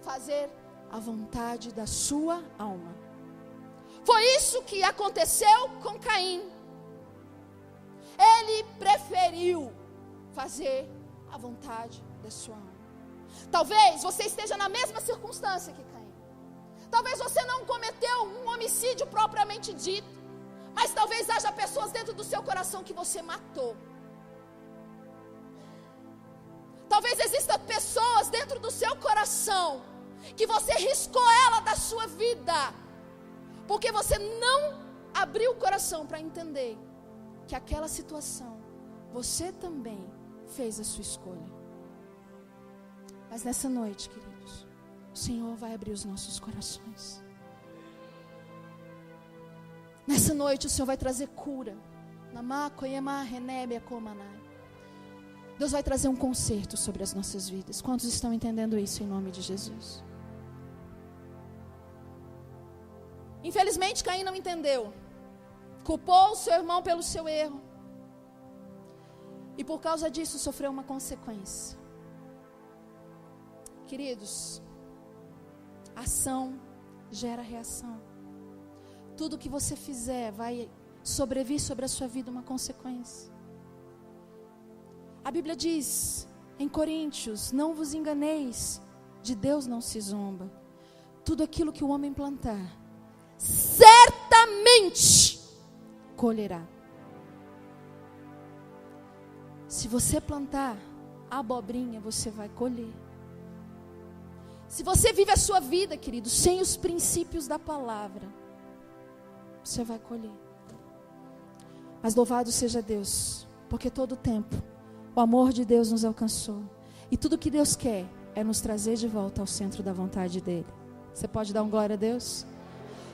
Speaker 1: fazer a vontade da sua alma. Foi isso que aconteceu com Caim. Ele preferiu fazer a vontade da sua alma. Talvez você esteja na mesma circunstância que Caim. Talvez você não cometeu um homicídio propriamente dito, mas talvez haja pessoas dentro do seu coração que você matou. Talvez existam pessoas dentro do seu coração que você riscou ela da sua vida, porque você não abriu o coração para entender que aquela situação, você também fez a sua escolha. Mas nessa noite, queridos, o Senhor vai abrir os nossos corações. Nessa noite o Senhor vai trazer cura. Deus vai trazer um conserto sobre as nossas vidas. Quantos estão entendendo isso em nome de Jesus? Infelizmente Caim não entendeu. Culpou o seu irmão pelo seu erro. E por causa disso sofreu uma consequência. Queridos, ação gera reação. Tudo que você fizer vai sobrevir sobre a sua vida uma consequência. A Bíblia diz em Coríntios: não vos enganeis, de Deus não se zomba. Tudo aquilo que o homem plantar, certamente colherá. Se você plantar abobrinha, você vai colher. Se você vive a sua vida, querido, sem os princípios da palavra, você vai colher. Mas louvado seja Deus, porque todo o tempo o amor de Deus nos alcançou. E tudo que Deus quer é nos trazer de volta ao centro da vontade dEle. Você pode dar um glória a Deus?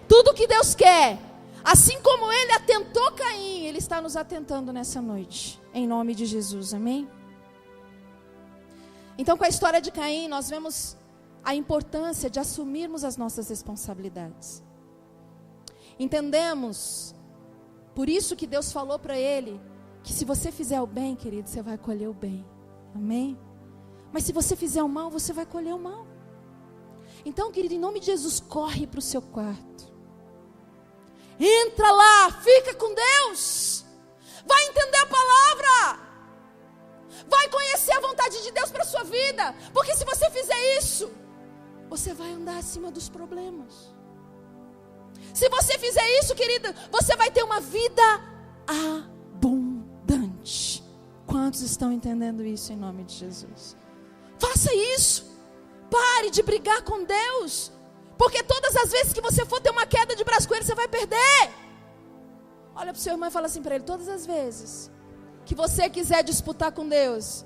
Speaker 1: Tudo que Deus quer, assim como Ele atentou Caim, Ele está nos atentando nessa noite. Em nome de Jesus, amém? Então, com a história de Caim, nós vemos a importância de assumirmos as nossas responsabilidades. Entendemos, por isso que Deus falou para ele, que se você fizer o bem, querido, você vai colher o bem. Amém? Mas se você fizer o mal, você vai colher o mal. Então, querido, em nome de Jesus, corre para o seu quarto. Entra lá, fica com Deus. Vai entender a palavra. Vai conhecer a vontade de Deus para a sua vida. Porque se você fizer isso, você vai andar acima dos problemas. Se você fizer isso, querida, você vai ter uma vida abundante. Quantos estão entendendo isso em nome de Jesus? Faça isso. Pare de brigar com Deus. Porque todas as vezes que você for ter uma queda de braço com Ele, você vai perder. Olha para o seu irmão e fala assim para ele: todas as vezes que você quiser disputar com Deus,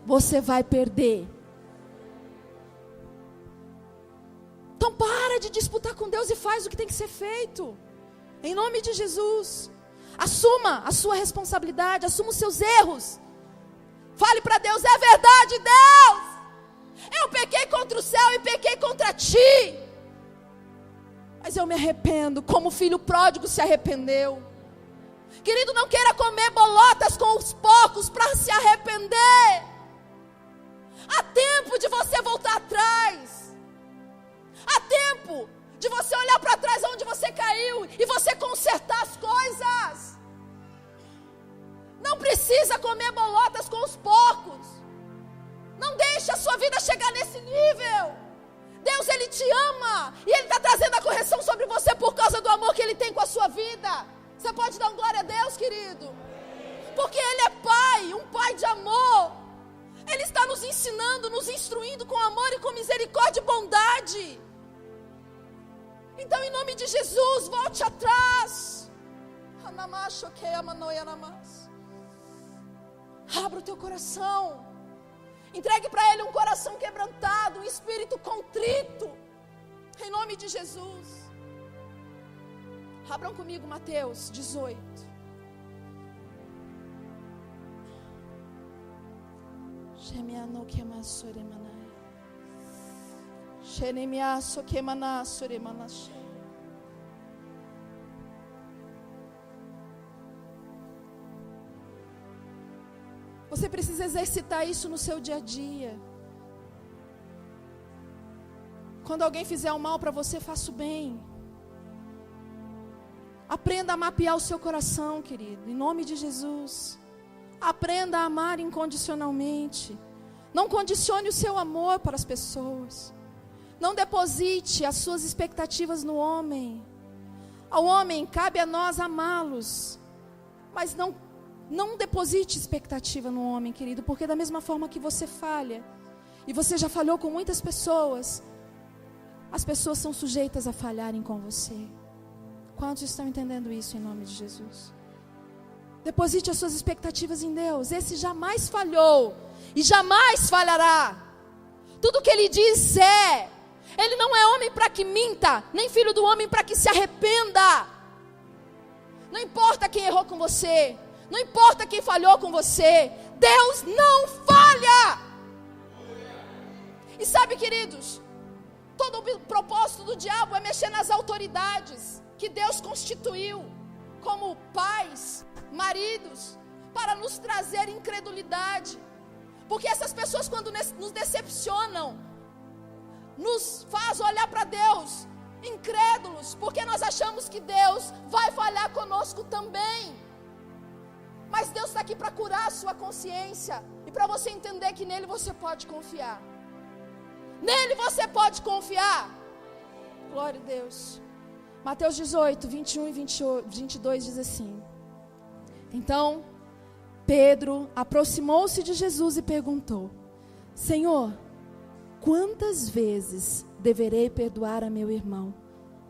Speaker 1: você vai perder. Então para de disputar com Deus e faz o que tem que ser feito. Em nome de Jesus. Assuma a sua responsabilidade, assuma os seus erros. Fale para Deus: é verdade, Deus. Eu pequei contra o céu e pequei contra ti. Mas eu me arrependo, como o filho pródigo se arrependeu. Querido, não queira comer bolotas com os porcos para se arrepender. Há tempo de você voltar atrás. Há tempo de você olhar para trás onde você caiu e você consertar as coisas. Não precisa comer bolotas com os porcos. Não deixe a sua vida chegar nesse nível. Deus, Ele te ama. E Ele está trazendo a correção sobre você por causa do amor que Ele tem com a sua vida. Você pode dar um glória a Deus, querido? Porque Ele é Pai, um Pai de amor. Ele está nos ensinando, nos instruindo com amor e com misericórdia e bondade. Então, em nome de Jesus, volte atrás. Abra o teu coração. Entregue para Ele um coração quebrantado, um espírito contrito. Em nome de Jesus. Abram comigo Mateus 18. Você precisa exercitar isso no seu dia a dia. Quando alguém fizer o mal para você, faça o bem. Aprenda a mapear o seu coração, querido, em nome de Jesus. Aprenda a amar incondicionalmente. Não condicione o seu amor para as pessoas. Não deposite as suas expectativas no homem. Ao homem cabe a nós amá-los, mas não deposite expectativa no homem, querido, porque da mesma forma que você falha, e você já falhou com muitas pessoas, as pessoas são sujeitas a falharem com você. Quantos estão entendendo isso em nome de Jesus? Deposite as suas expectativas em Deus. Esse jamais falhou e jamais falhará. Tudo que Ele diz é. Ele não é homem para que minta, nem filho do homem para que se arrependa. Não importa quem errou com você, não importa quem falhou com você, Deus não falha. E sabe, queridos, todo o propósito do diabo é mexer nas autoridades que Deus constituiu como pais, maridos, para nos trazer incredulidade. Porque essas pessoas, quando nos decepcionam, nos faz olhar para Deus incrédulos, porque nós achamos que Deus vai falhar conosco também. Mas Deus está aqui para curar a sua consciência e para você entender que nele você pode confiar. Nele você pode confiar. Glória a Deus. Mateus 18, 21 e 22 diz assim: então Pedro aproximou-se de Jesus e perguntou: Senhor, quantas vezes deverei perdoar a meu irmão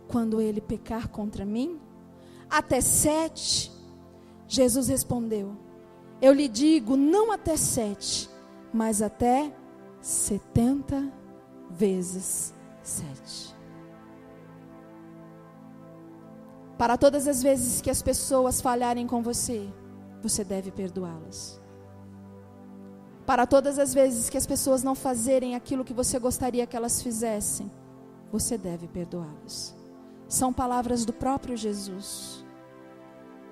Speaker 1: quando ele pecar contra mim? Até 7? Jesus respondeu: eu lhe digo, não até 7, mas até 70 vezes 7. Para todas as vezes que as pessoas falharem com você, você deve perdoá-las. Para todas as vezes que as pessoas não fazerem aquilo que você gostaria que elas fizessem, você deve perdoá-las. São palavras do próprio Jesus.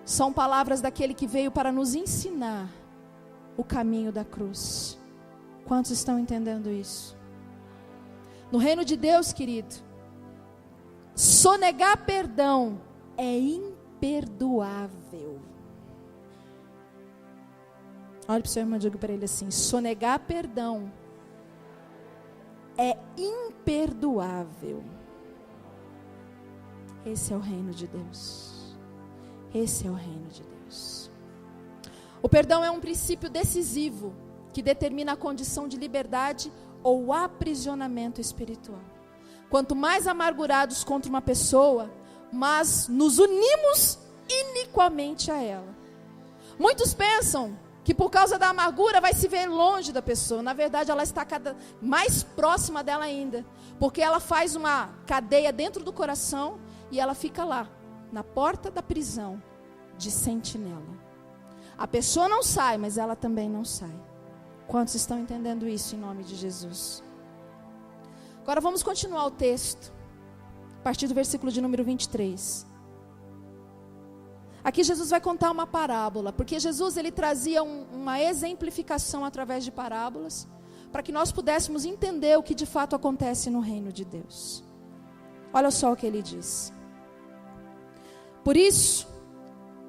Speaker 1: São palavras daquele que veio para nos ensinar o caminho da cruz. Quantos estão entendendo isso? No reino de Deus, querido, sonegar perdão é imperdoável. Olha para o seu irmão e diga para ele assim: sonegar perdão é imperdoável. Esse é o reino de Deus. Esse é o reino de Deus. O perdão é um princípio decisivo que determina a condição de liberdade ou aprisionamento espiritual. Quanto mais amargurados contra uma pessoa, mas nos unimos iniquamente a ela. Muitos pensam que por causa da amargura vai se ver longe da pessoa. Na verdade, ela está cada mais próxima dela ainda, porque ela faz uma cadeia dentro do coração e ela fica lá, na porta da prisão, de sentinela. A pessoa não sai, mas ela também não sai. Quantos estão entendendo isso em nome de Jesus? Agora vamos continuar o texto, a partir do versículo de número 23. Aqui Jesus vai contar uma parábola, porque Jesus ele trazia uma exemplificação através de parábolas, para que nós pudéssemos entender o que de fato acontece no reino de Deus. Olha só o que ele diz: por isso,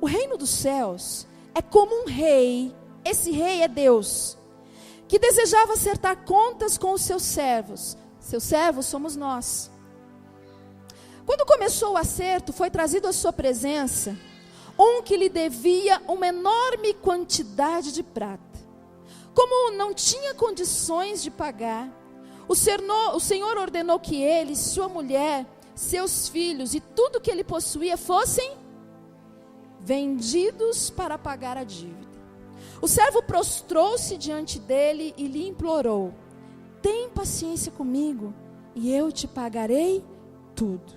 Speaker 1: o reino dos céus é como um rei, esse rei é Deus, que desejava acertar contas com os seus servos. Seus servos somos nós. Quando começou o acerto, foi trazido à sua presença um que lhe devia uma enorme quantidade de prata. Como não tinha condições de pagar, o Senhor ordenou que ele, sua mulher, seus filhos e tudo que ele possuía fossem vendidos para pagar a dívida. O servo prostrou-se diante dele e lhe implorou: tem paciência comigo e eu te pagarei tudo.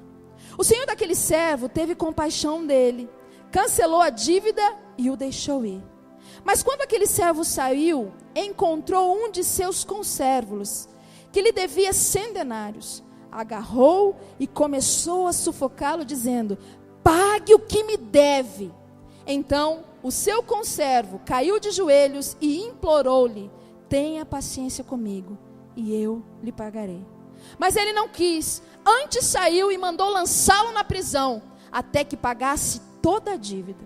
Speaker 1: O senhor daquele servo teve compaixão dele, cancelou a dívida e o deixou ir. Mas quando aquele servo saiu, encontrou um de seus conservos, que lhe devia 100 denários. Agarrou e começou a sufocá-lo, dizendo: pague o que me deve. Então o seu conservo caiu de joelhos e implorou-lhe: tenha paciência comigo e eu lhe pagarei. Mas ele não quis, antes saiu e mandou lançá-lo na prisão, até que pagasse toda a dívida.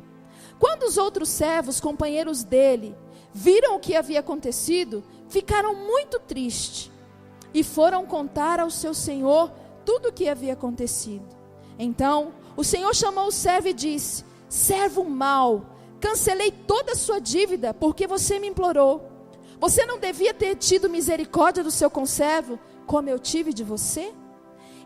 Speaker 1: Quando os outros servos, companheiros dele, viram o que havia acontecido, ficaram muito tristes e foram contar ao seu senhor tudo o que havia acontecido. Então o senhor chamou o servo e disse: servo mau, cancelei toda a sua dívida porque você me implorou. Você não devia ter tido misericórdia do seu conservo, como eu tive de você?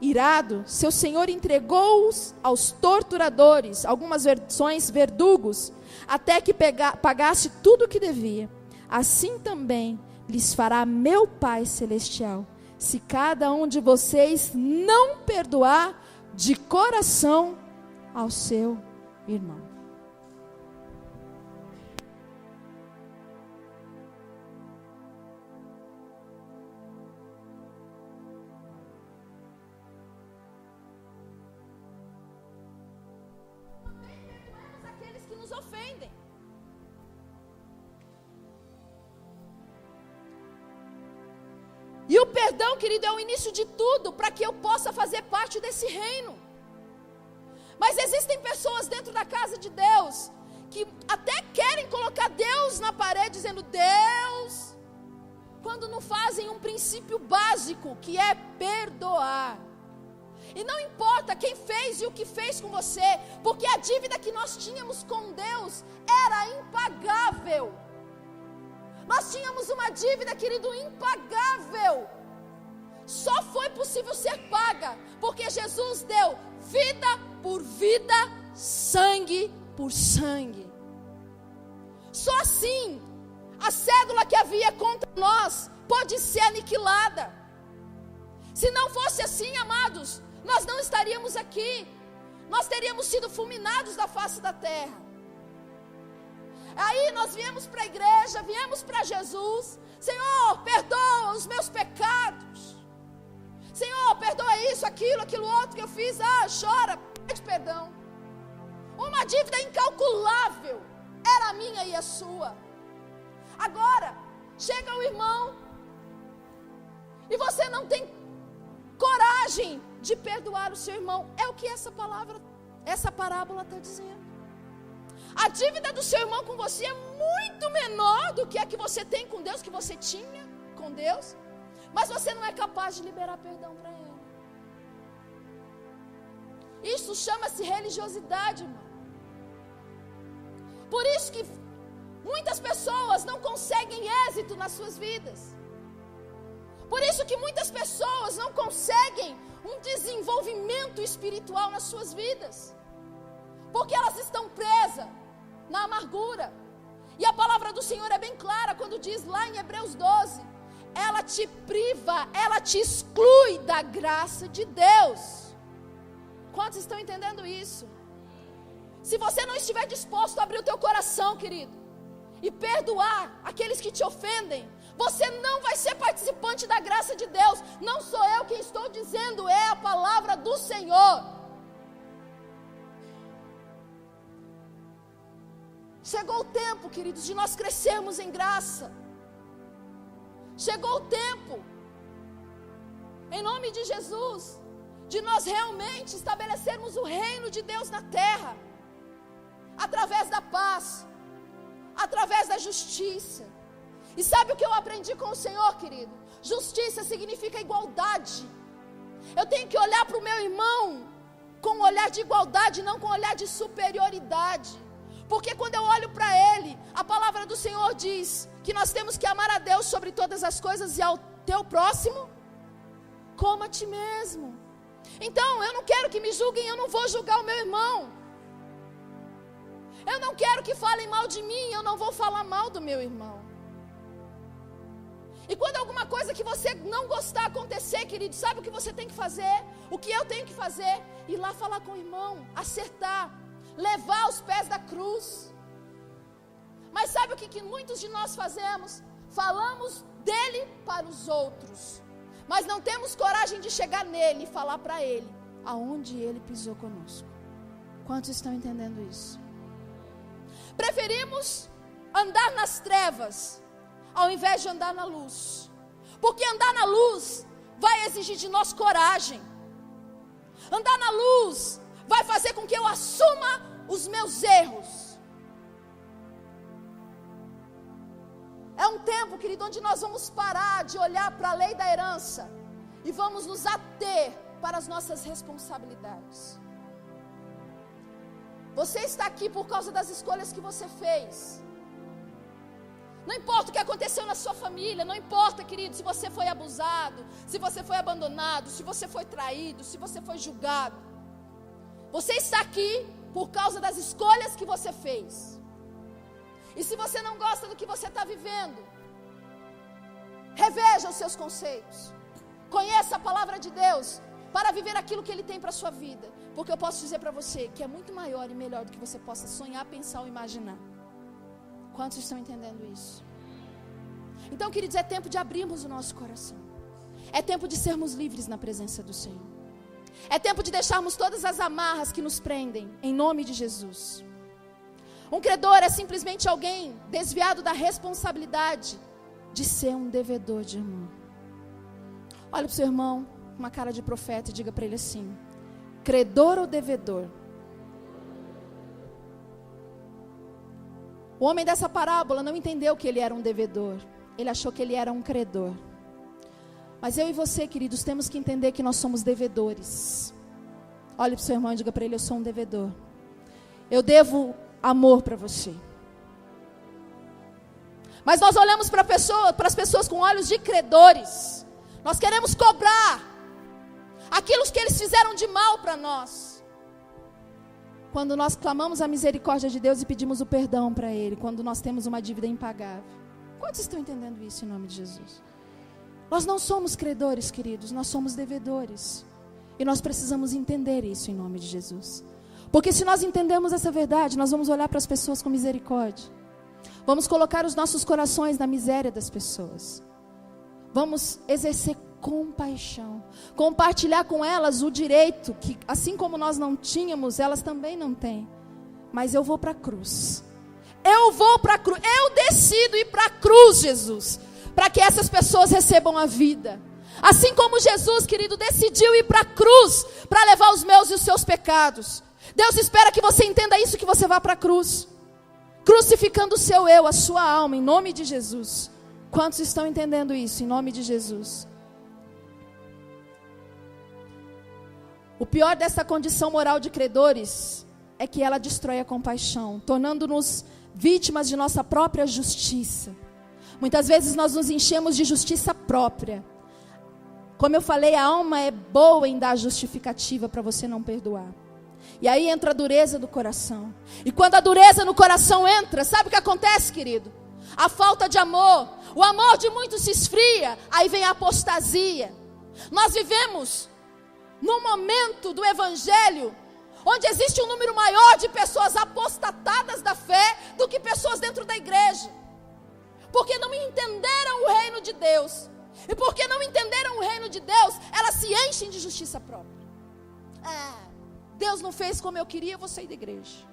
Speaker 1: Irado, seu senhor entregou-os aos torturadores, algumas versões verdugos, até que pagasse tudo o que devia. Assim também lhes fará meu Pai Celestial, se cada um de vocês não perdoar de coração ao seu irmão. ofendem. E o perdão, querido, é o início de tudo para que eu possa fazer parte desse reino. Mas existem pessoas dentro da casa de Deus que até querem colocar Deus na parede, dizendo Deus, quando não fazem um princípio básico, que é perdoar. E não importa quem fez e o que fez com você, porque a dívida que nós tínhamos com Deus era impagável. Nós tínhamos uma dívida, querido, impagável. Só foi possível ser paga porque Jesus deu vida por vida, sangue por sangue. Só assim a cédula que havia contra nós pode ser aniquilada. Se não fosse assim, amados, nós não estaríamos aqui. Nós teríamos sido fulminados da face da terra. Aí nós viemos para a igreja, viemos para Jesus. Senhor, perdoa os meus pecados. Senhor, perdoa isso, aquilo outro que eu fiz. Chora, pede perdão. Uma dívida incalculável era a minha e a sua. Agora, chega o irmão e você não tem coragem de perdoar o seu irmão. É o que essa parábola está dizendo. A dívida do seu irmão com você é muito menor do que a que você tem com Deus, que você tinha com Deus, mas você não é capaz de liberar perdão para ele. Isso chama-se religiosidade, irmão. Por isso que muitas pessoas não conseguem êxito nas suas vidas. Por isso que muitas pessoas não conseguem um desenvolvimento espiritual nas suas vidas. Porque elas estão presas na amargura. E a palavra do Senhor é bem clara quando diz lá em Hebreus 12: ela te priva, ela te exclui da graça de Deus. Quantos estão entendendo isso? Se você não estiver disposto a abrir o teu coração, querido, e perdoar aqueles que te ofendem, você não vai ser participante da graça de Deus. Não sou eu quem estou dizendo, é a palavra do Senhor. Chegou o tempo, queridos, de nós crescermos em graça. Chegou o tempo, em nome de Jesus, de nós realmente estabelecermos o reino de Deus na terra, através da paz, através da justiça. E sabe o que eu aprendi com o Senhor, querido? Justiça significa igualdade. Eu tenho que olhar para o meu irmão com um olhar de igualdade, não com um olhar de superioridade. Porque quando eu olho para ele, a palavra do Senhor diz que nós temos que amar a Deus sobre todas as coisas e ao teu próximo como a ti mesmo. Então, eu não quero que me julguem, eu não vou julgar o meu irmão. Eu não quero que falem mal de mim, eu não vou falar mal do meu irmão. E quando alguma coisa que você não gostar acontecer, querido, sabe o que você tem que fazer? O que eu tenho que fazer? Ir lá falar com o irmão, acertar, levar os pés da cruz. Mas sabe o que muitos de nós fazemos? Falamos dele para os outros, mas não temos coragem de chegar nele e falar para ele aonde ele pisou conosco. Quantos estão entendendo isso? Preferimos andar nas trevas ao invés de andar na luz, porque andar na luz vai exigir de nós coragem. Andar na luz vai fazer com que eu assuma os meus erros. É um tempo, querido, onde nós vamos parar de olhar para a lei da herança e vamos nos ater para as nossas responsabilidades. Você está aqui por causa das escolhas que você fez. Não importa o que aconteceu na sua família, não importa, querido, se você foi abusado, se você foi abandonado, se você foi traído, se você foi julgado. Você está aqui por causa das escolhas que você fez. E se você não gosta do que você está vivendo, reveja os seus conceitos. Conheça a palavra de Deus para viver aquilo que Ele tem para a sua vida. Porque eu posso dizer para você que é muito maior e melhor do que você possa sonhar, pensar ou imaginar. Quantos estão entendendo isso? Então, queridos, é tempo de abrirmos o nosso coração. É tempo de sermos livres na presença do Senhor. É tempo de deixarmos todas as amarras que nos prendem, em nome de Jesus. Um credor é simplesmente alguém desviado da responsabilidade de ser um devedor de irmão. Olha para o seu irmão com uma cara de profeta e diga para ele assim: credor ou devedor? O homem dessa parábola não entendeu que ele era um devedor. Ele achou que ele era um credor. Mas eu e você, queridos, temos que entender que nós somos devedores. Olhe para o seu irmão e diga para ele: eu sou um devedor. Eu devo amor para você. Mas nós olhamos para as pessoas com olhos de credores. Nós queremos cobrar aquilo que eles fizeram de mal para nós. Quando nós clamamos a misericórdia de Deus e pedimos o perdão para Ele, quando nós temos uma dívida impagável. Quantos estão entendendo isso em nome de Jesus? Nós não somos credores, queridos, nós somos devedores. E nós precisamos entender isso em nome de Jesus. Porque se nós entendermos essa verdade, nós vamos olhar para as pessoas com misericórdia. Vamos colocar os nossos corações na miséria das pessoas. Vamos exercer compaixão. Compartilhar com elas o direito que, assim como nós não tínhamos, elas também não têm. Mas eu vou para a cruz. Eu vou para a cruz. Eu decido ir para a cruz, Jesus, para que essas pessoas recebam a vida. Assim como Jesus, querido, decidiu ir para a cruz para levar os meus e os seus pecados. Deus espera que você entenda isso, que você vá para a cruz, crucificando o seu eu, a sua alma, em nome de Jesus. Quantos estão entendendo isso, em nome de Jesus? O pior dessa condição moral de credores é que ela destrói a compaixão, tornando-nos vítimas de nossa própria justiça. Muitas vezes nós nos enchemos de justiça própria. Como eu falei, a alma é boa em dar justificativa para você não perdoar. E aí entra a dureza do coração. E quando a dureza no coração entra, sabe o que acontece, querido? A falta de amor. O amor de muitos se esfria. Aí vem a apostasia. Nós vivemos num momento do evangelho onde existe um número maior de pessoas apostatadas da fé do que pessoas dentro da igreja. Porque não entenderam o reino de Deus. E porque não entenderam o reino de Deus, elas se enchem de justiça própria. Deus não fez como eu queria, eu vou sair da igreja.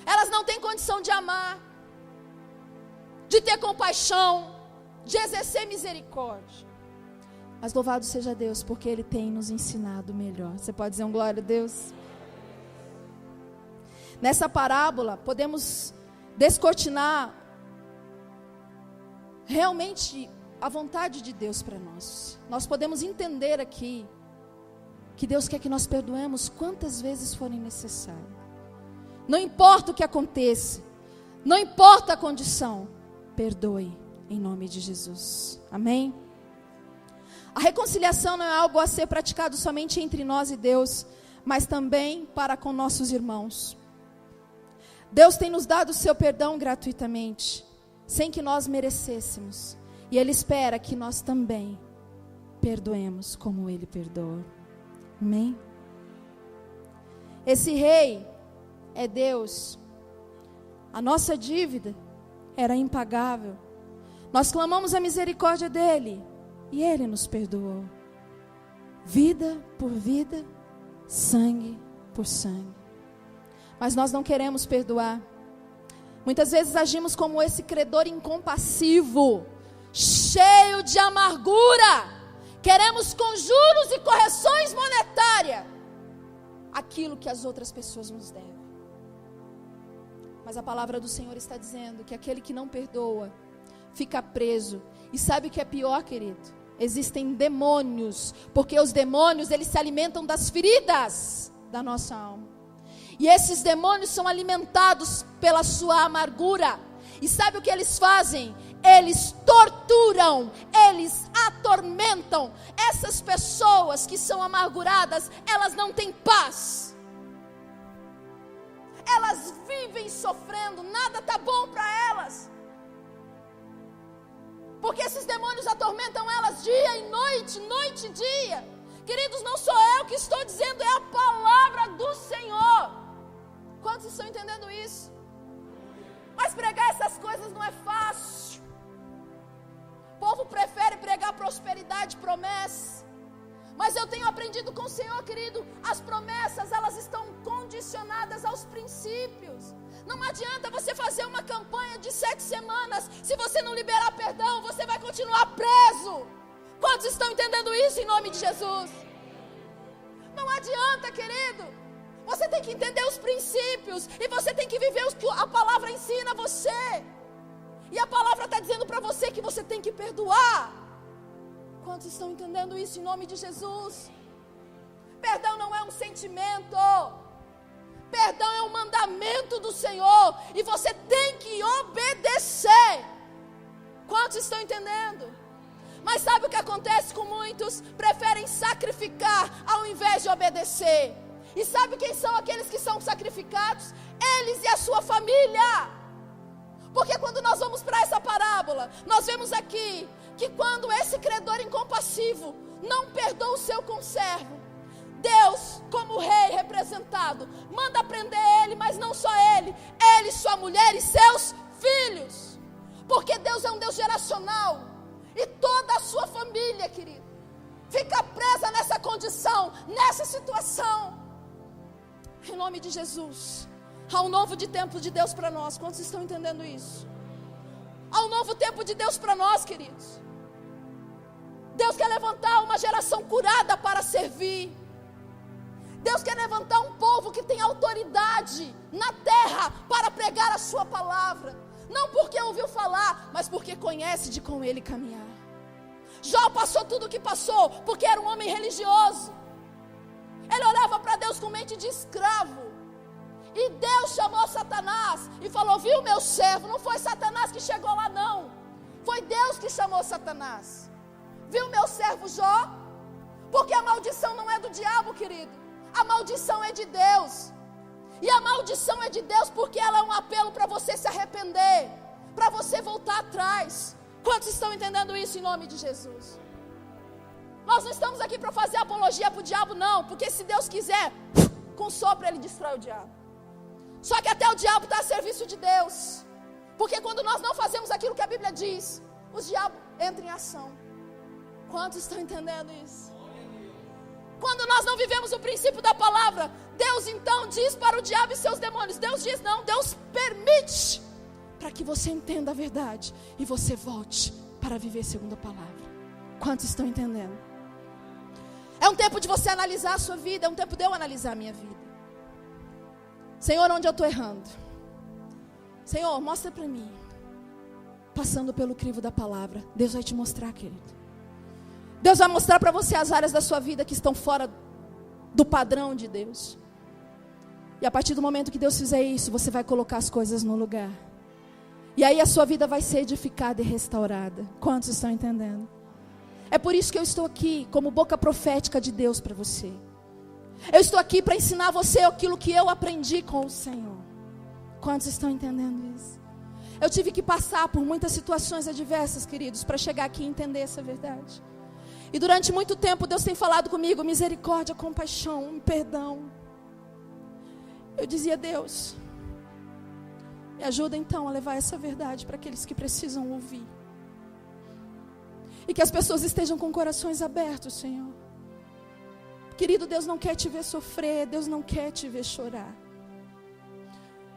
Speaker 1: Elas não têm condição de amar, de ter compaixão, de exercer misericórdia. Mas louvado seja Deus, porque Ele tem nos ensinado melhor. Você pode dizer um glória a Deus? Nessa parábola, podemos descortinar realmente a vontade de Deus para nós. Nós podemos entender aqui que Deus quer que nós perdoemos quantas vezes forem necessárias. Não importa o que aconteça, não importa a condição, perdoe em nome de Jesus. Amém? A reconciliação não é algo a ser praticado somente entre nós e Deus, mas também para com nossos irmãos. Deus tem nos dado o seu perdão gratuitamente, sem que nós merecêssemos. E Ele espera que nós também perdoemos como Ele perdoa. Amém? Esse rei é Deus. A nossa dívida era impagável. Nós clamamos a misericórdia dEle e Ele nos perdoou. Vida por vida, sangue por sangue. Mas nós não queremos perdoar. Muitas vezes agimos como esse credor incompassivo, cheio de amargura. Queremos com juros e correções monetárias aquilo que as outras pessoas nos devem. Mas a palavra do Senhor está dizendo que aquele que não perdoa fica preso. E sabe o que é pior, querido? Existem demônios, porque os demônios, eles se alimentam das feridas da nossa alma. E esses demônios são alimentados pela sua amargura. E sabe o que eles fazem? Eles torturam, eles atormentam. Essas pessoas que são amarguradas, elas não têm paz. Elas vivem sofrendo, nada está bom para elas. Porque esses demônios atormentam elas dia e noite, noite e dia. Queridos, não sou eu que estou dizendo, é a palavra do Senhor. Quantos estão entendendo isso? Mas pregar essas coisas não é fácil. O povo prefere pregar prosperidade, promessa. Mas eu tenho aprendido com o Senhor, querido, as promessas, elas estão condicionadas aos princípios Não adianta você fazer uma campanha de 7 semanas. Se você não liberar perdão, você vai continuar preso. Quantos estão entendendo isso em nome de Jesus? Não adianta, querido. Você tem que entender os princípios. E você tem que viver o que a palavra ensina a você. E a palavra está dizendo para você que você tem que perdoar. Quantos estão entendendo isso em nome de Jesus? Perdão não é um sentimento. Perdão é um mandamento do Senhor. E você tem que obedecer. Quantos estão entendendo? Mas sabe o que acontece com muitos? Preferem sacrificar ao invés de obedecer. E sabe quem são aqueles que são sacrificados? Eles e a sua família. Porque quando nós vamos para essa parábola, nós vemos aqui que quando esse credor incompassivo não perdoa o seu conservo, Deus, como rei representado, manda prender ele, mas não só ele, sua mulher e seus filhos. Porque Deus é um Deus geracional. E toda a sua família, querido, fica presa nessa condição, nessa situação. Em nome de Jesus, há um novo tempo de Deus para nós. Quantos estão entendendo isso? Há um novo tempo de Deus para nós, queridos. Deus quer levantar uma geração curada para servir. Deus quer levantar um povo que tem autoridade na terra para pregar a sua palavra. Não porque ouviu falar, mas porque conhece de com ele caminhar. Jó passou tudo o que passou, porque era um homem religioso. Ele olhava para Deus com mente de escravo. E Deus chamou Satanás e falou: viu, meu servo? Não foi Satanás que chegou lá, não. Foi Deus que chamou Satanás. Viu, meu servo Jó? Porque a maldição não é do diabo, querido. A maldição é de Deus. E a maldição é de Deus porque ela é um apelo para você se arrepender, para você voltar atrás. Quantos estão entendendo isso em nome de Jesus? Nós não estamos aqui para fazer apologia para o diabo, não. Porque se Deus quiser, com sopro ele destrói o diabo. Só que até o diabo está a serviço de Deus. Porque quando nós não fazemos aquilo que a Bíblia diz, os diabos entram em ação. Quantos estão entendendo isso? Quando nós não vivemos o princípio da palavra, Deus então diz para o diabo e seus demônios. Deus diz não, Deus permite para que você entenda a verdade e você volte para viver segundo a palavra. Quantos estão entendendo? É um tempo de você analisar a sua vida, é um tempo de eu analisar a minha vida. Senhor, onde eu estou errando? Senhor, mostra para mim. Passando pelo crivo da palavra, Deus vai te mostrar, querido. Deus vai mostrar para você as áreas da sua vida que estão fora do padrão de Deus. E a partir do momento que Deus fizer isso, você vai colocar as coisas no lugar. E aí a sua vida vai ser edificada e restaurada. Quantos estão entendendo? É por isso que eu estou aqui como boca profética de Deus para você. Eu estou aqui para ensinar você aquilo que eu aprendi com o Senhor. Quantos estão entendendo isso? Eu tive que passar por muitas situações adversas, queridos, para chegar aqui e entender essa verdade. E durante muito tempo Deus tem falado comigo: misericórdia, compaixão, perdão. Eu dizia: Deus, me ajuda então a levar essa verdade para aqueles que precisam ouvir. E que as pessoas estejam com corações abertos, Senhor. Querido, Deus não quer te ver sofrer, Deus não quer te ver chorar.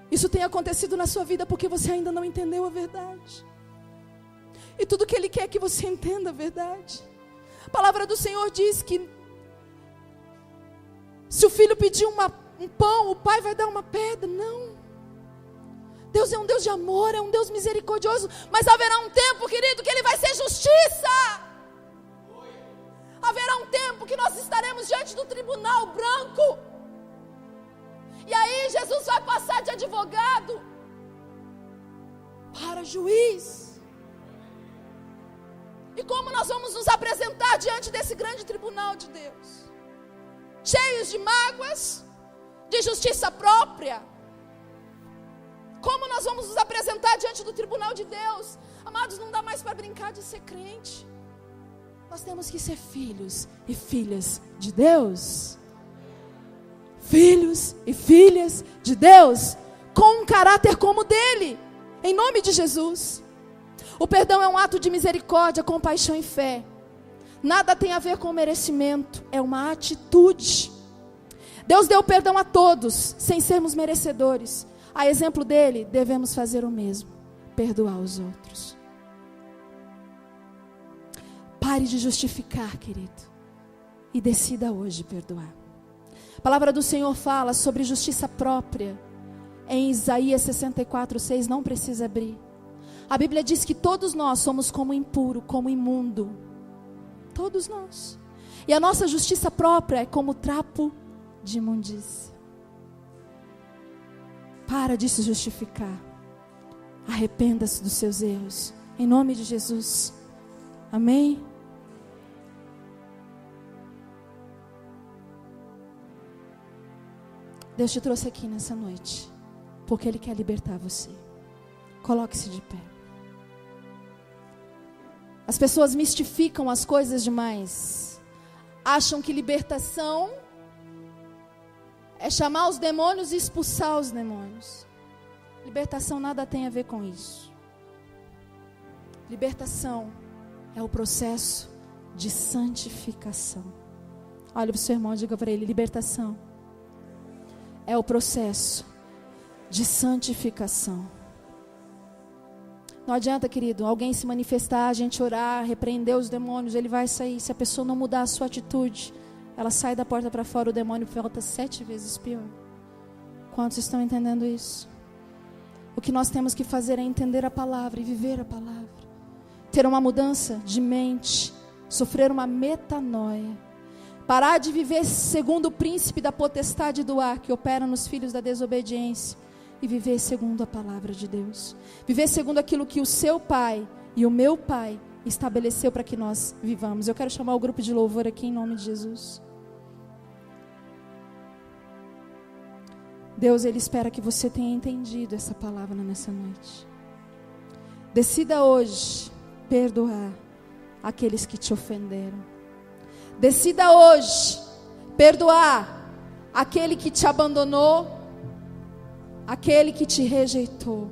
Speaker 1: Isso tem acontecido na sua vida porque você ainda não entendeu a verdade. E tudo que Ele quer é que você entenda a verdade. A palavra do Senhor diz que se o filho pedir um pão, o pai vai dar uma pedra. Não. Deus é um Deus de amor, é um Deus misericordioso. Mas haverá um tempo, querido, que Ele vai ser justiça. Haverá um tempo que nós estaremos diante do tribunal branco. E aí Jesus vai passar de advogado para juiz. E como nós vamos nos apresentar diante desse grande tribunal de Deus? Cheios de mágoas, de justiça própria. Como nós vamos nos apresentar diante do tribunal de Deus? Amados, não dá mais para brincar de ser crente. Nós temos que ser filhos e filhas de Deus. Filhos e filhas de Deus, com um caráter como o dele, em nome de Jesus. O perdão é um ato de misericórdia, compaixão e fé. Nada tem a ver com merecimento, é uma atitude. Deus deu perdão a todos, sem sermos merecedores. A exemplo dele, devemos fazer o mesmo, perdoar os outros. Pare de justificar, querido, e decida hoje perdoar. A palavra do Senhor fala sobre justiça própria, em Isaías 64:6, não precisa abrir. A Bíblia diz que todos nós somos como impuro, como imundo. Todos nós. E a nossa justiça própria é como trapo de imundícia. Para de se justificar. Arrependa-se dos seus erros. Em nome de Jesus. Amém? Deus te trouxe aqui nessa noite, porque Ele quer libertar você. Coloque-se de pé. As pessoas mistificam as coisas demais. Acham que libertação é chamar os demônios e expulsar os demônios. Libertação nada tem a ver com isso. Libertação é o processo de santificação. Olha para o seu irmão e diga para ele: libertação é o processo de santificação. Não adianta, querido, alguém se manifestar, a gente orar, repreender os demônios, ele vai sair. Se a pessoa não mudar a sua atitude, ela sai da porta para fora, o demônio volta 7 vezes pior. Quantos estão entendendo isso? O que nós temos que fazer é entender a palavra e viver a palavra. Ter uma mudança de mente, sofrer uma metanoia. Parar de viver segundo o príncipe da potestade do ar, que opera nos filhos da desobediência. E viver segundo a palavra de Deus. Viver segundo aquilo que o seu pai e o meu pai estabeleceu para que nós vivamos. Eu quero chamar o grupo de louvor aqui em nome de Jesus. Deus, Ele espera que você tenha entendido essa palavra nessa noite. Decida hoje perdoar aqueles que te ofenderam. Decida hoje perdoar aquele que te abandonou, aquele que te rejeitou,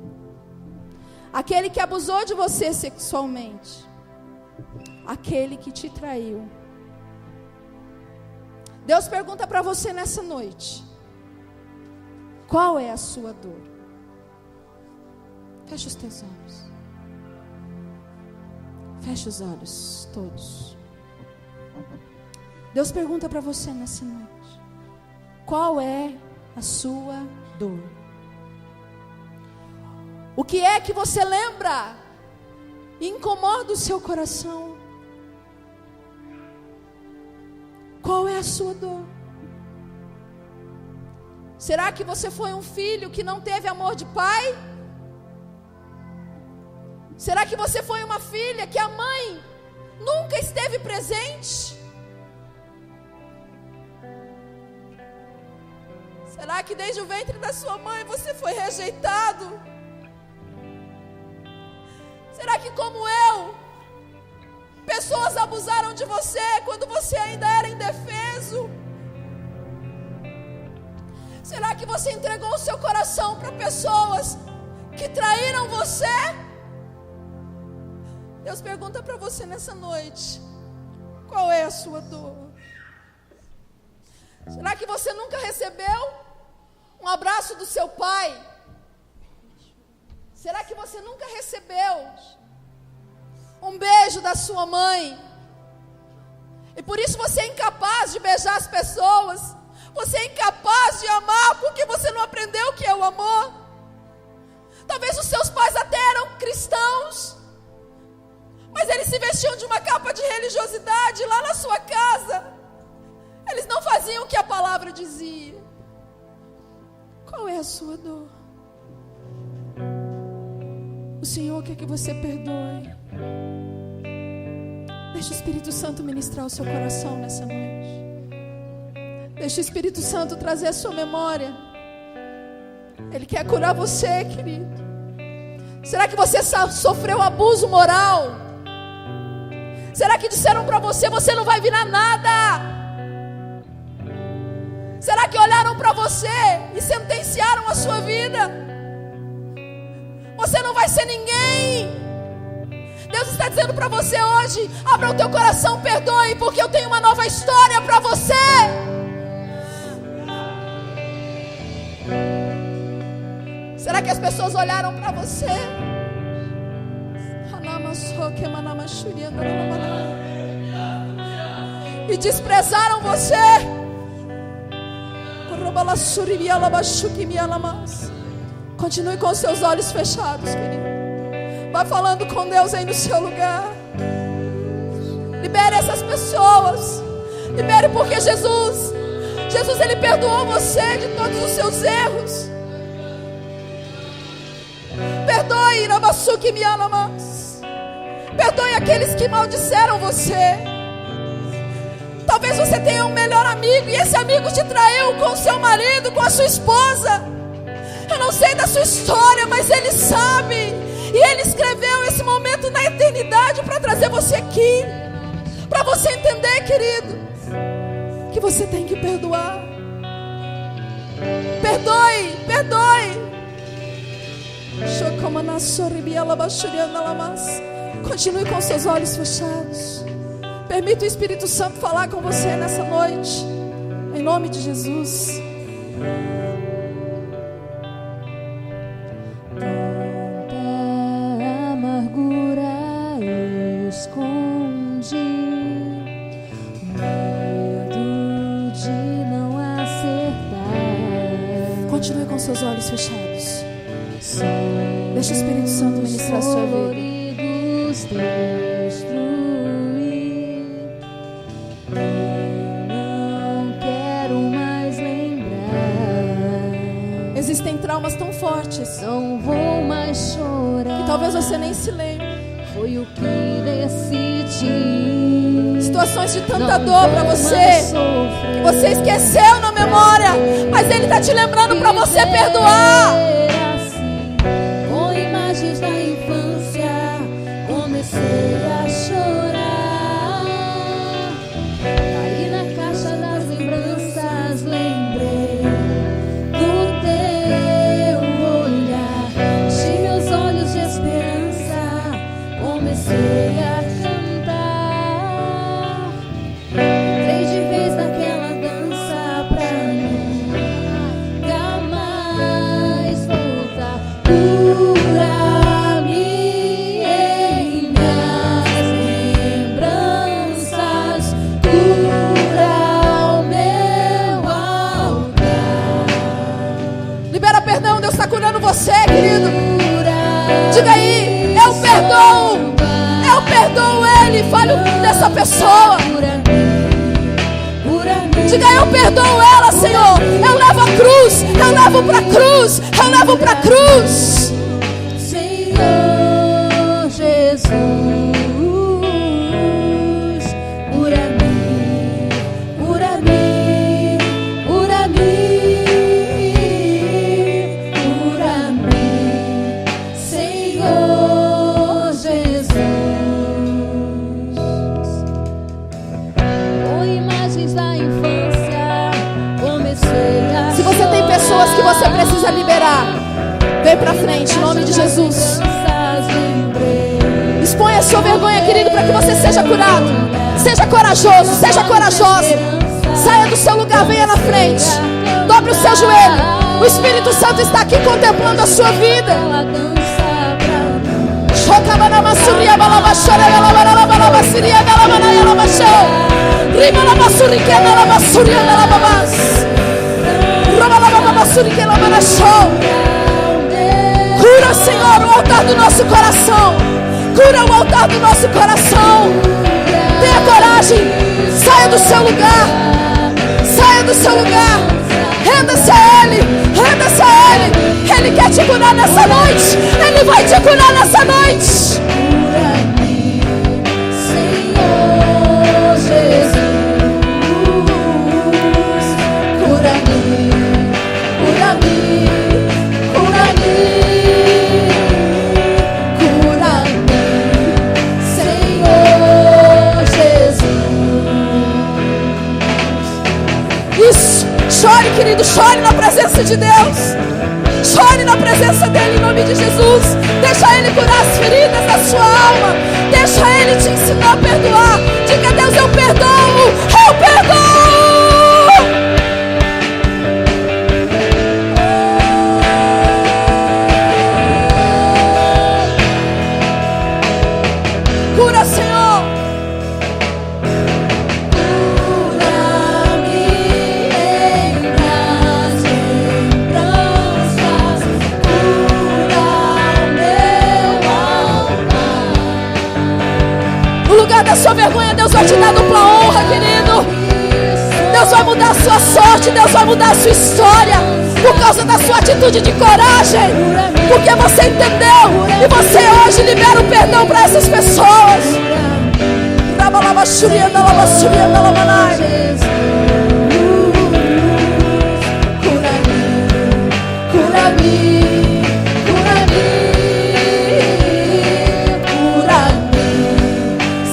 Speaker 1: aquele que abusou de você sexualmente, aquele que te traiu. Deus pergunta para você nessa noite: qual é a sua dor? Feche os teus olhos. Feche os olhos todos. Deus pergunta para você nessa noite: qual é a sua dor? O que é que você lembra e incomoda o seu coração? Qual é a sua dor? Será que você foi um filho que não teve amor de pai? Será que você foi uma filha que a mãe nunca esteve presente? Será que desde o ventre da sua mãe você foi rejeitado? Será que, como eu, pessoas abusaram de você quando você ainda era indefeso? Será que você entregou o seu coração para pessoas que traíram você? Deus pergunta para você nessa noite: qual é a sua dor? Será que você nunca recebeu um abraço do seu pai? Será que você nunca recebeu um beijo da sua mãe? E por isso você é incapaz de beijar as pessoas. Você é incapaz de amar porque você não aprendeu o que é o amor. Talvez os seus pais até eram cristãos, mas eles se vestiam de uma capa de religiosidade lá na sua casa. Eles não faziam o que a palavra dizia. Qual é a sua dor? O Senhor quer que você perdoe. Deixa o Espírito Santo ministrar o seu coração nessa noite. Deixa o Espírito Santo trazer a sua memória. Ele quer curar você, querido. Será que você sofreu abuso moral? Será que disseram para você: você não vai virar nada? Será que olharam para você e sentenciaram a sua vida? Você não vai ser ninguém. Deus está dizendo para você hoje: abra o teu coração, perdoe, porque eu tenho uma nova história para você. que as pessoas olharam para você e desprezaram você. Continue com os seus olhos fechados, querido. Vá falando com Deus aí no seu lugar. Libere essas pessoas. Libere, porque Jesus, Ele perdoou você de todos os seus erros. Perdoe, Rabassuki Mialamas. Perdoe aqueles que maldisseram você. Talvez você tenha um melhor amigo e esse amigo te traiu com o seu marido, com a sua esposa. Eu não sei da sua história, mas Ele sabe. E Ele escreveu esse momento na eternidade para trazer você aqui, para você entender, querido, que você tem que perdoar. Perdoe, perdoe. Continue com seus olhos fechados. Permita o Espírito Santo falar com você nessa noite, em nome de Jesus.
Speaker 2: Tanta amargura escondi, medo de não acertar.
Speaker 1: Continue com seus olhos fechados. Deixa o Espírito Santo ministrar a sua vida. Existem traumas tão fortes,
Speaker 2: não vou mais chorar,
Speaker 1: que talvez você nem se lembre.
Speaker 2: Foi o que decidi.
Speaker 1: Situações de tanta dor para você, que você esqueceu na memória, mas Ele está te lembrando para você perdoar.
Speaker 2: Assim, com imagens da infância, comecei a chorar. Caí na caixa das lembranças, lembrei do teu olhar. Enchi meus olhos de esperança, comecei a cantar. Entrei de vez naquela dança pra nunca mais voltar. Cura-me em minhas lembranças, cura o meu altar.
Speaker 1: Libera perdão, Deus está curando você, querido.
Speaker 2: Cura,
Speaker 1: Diga aí, eu perdoo ele. Fale o nome dessa pessoa.
Speaker 2: cura-me.
Speaker 1: Diga, eu perdoo ela, Senhor. Eu levo a cruz, eu levo pra cruz, eu levo pra cruz.
Speaker 2: Senhor Jesus, cura-me, cura-me, cura-me, cura-me, Senhor Jesus. Com imagens da infância, comecei a
Speaker 1: Se você tem pessoas que você precisa liberar, vem pra frente, em nome de Jesus. Exponha a sua vergonha, querido, para que você seja curado. Seja corajoso, seja corajosa. Saia do seu lugar, venha na frente. Dobre o seu joelho. O Espírito Santo está aqui contemplando a sua vida. Cura, Senhor, o altar do nosso coração. Cura o altar do nosso coração. Tenha coragem. Saia do seu lugar. Saia do seu lugar. Renda-se a Ele. Renda-se a Ele. Ele quer te curar nessa noite. Ele vai te curar nessa noite.
Speaker 2: Cura-me, Senhor Jesus. Cura-me, cura-me, cura-me, cura-me, Senhor Jesus.
Speaker 1: Isso. Chore, querido. Chore na presença de Deus. Chore na presença dEle em nome de Jesus. Deixa Ele curar as feridas da sua alma. Deixa Ele te ensinar a perdoar. Diga a Deus, eu perdoo. Eu perdoo. Deus vai te dar dupla honra, querido. Deus vai mudar a sua sorte, Deus vai mudar a sua história, por causa da sua atitude de coragem, porque você entendeu, e você hoje libera o perdão para essas pessoas.
Speaker 2: Cura-me,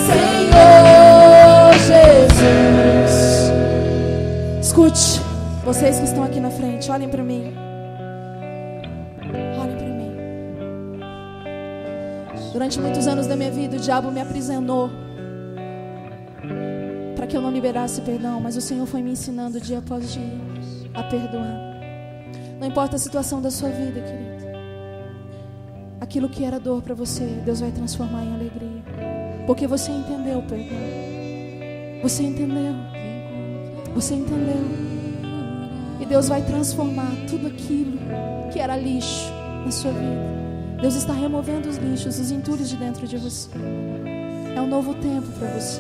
Speaker 2: Senhor Jesus.
Speaker 1: Escute, vocês que estão aqui na frente, olhem para mim. Olhem para mim. Durante muitos anos da minha vida, o diabo me aprisionou para que eu não liberasse perdão, mas o Senhor foi me ensinando dia após dia a perdoar. Não importa a situação da sua vida, querido. Aquilo que era dor para você, Deus vai transformar em alegria, porque você entendeu o perdão. Você entendeu. Você entendeu. E Deus vai transformar tudo aquilo que era lixo na sua vida. Deus está removendo os lixos, os entulhos de dentro de você. É um novo tempo para você.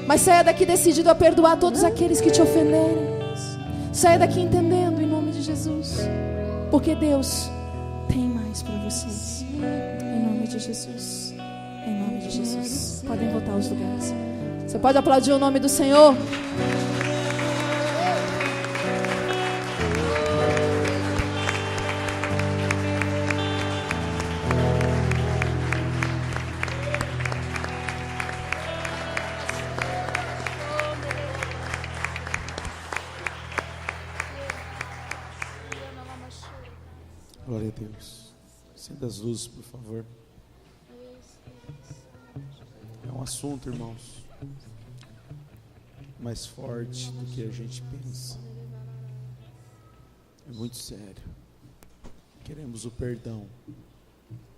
Speaker 1: Mas saia daqui decidido a perdoar todos aqueles que te ofenderem. Saia daqui entendendo em nome de Jesus, porque Deus tem mais para vocês. Em nome de Jesus. Em nome de Jesus. Podem voltar aos lugares. Você pode aplaudir o nome do Senhor?
Speaker 3: Glória a Deus. Acenda as luzes, por favor. É um assunto, irmãos, mais forte do que a gente pensa. É muito sério. Queremos o perdão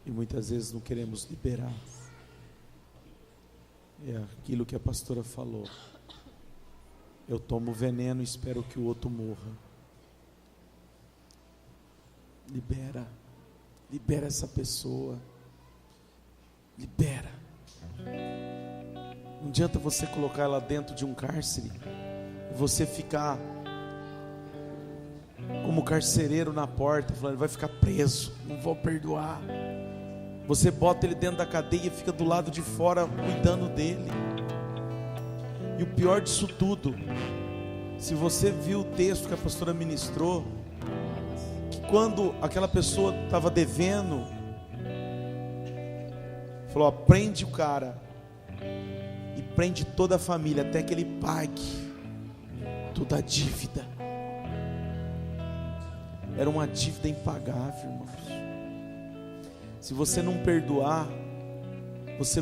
Speaker 3: e muitas vezes não queremos liberar. É aquilo que a pastora falou. Eu tomo veneno e espero que o outro morra. Libera essa pessoa, libera. Não adianta você colocar ela dentro de um cárcere e você ficar como carcereiro na porta, falando, ele vai ficar preso, não vou perdoar. Você bota ele dentro da cadeia e fica do lado de fora cuidando dele. E o pior disso tudo, se você viu o texto que a pastora ministrou, quando aquela pessoa estava devendo, falou, ó, prende o cara e prende toda a família até que ele pague toda a dívida. Era uma dívida impagável, irmãos. Se você não perdoar, você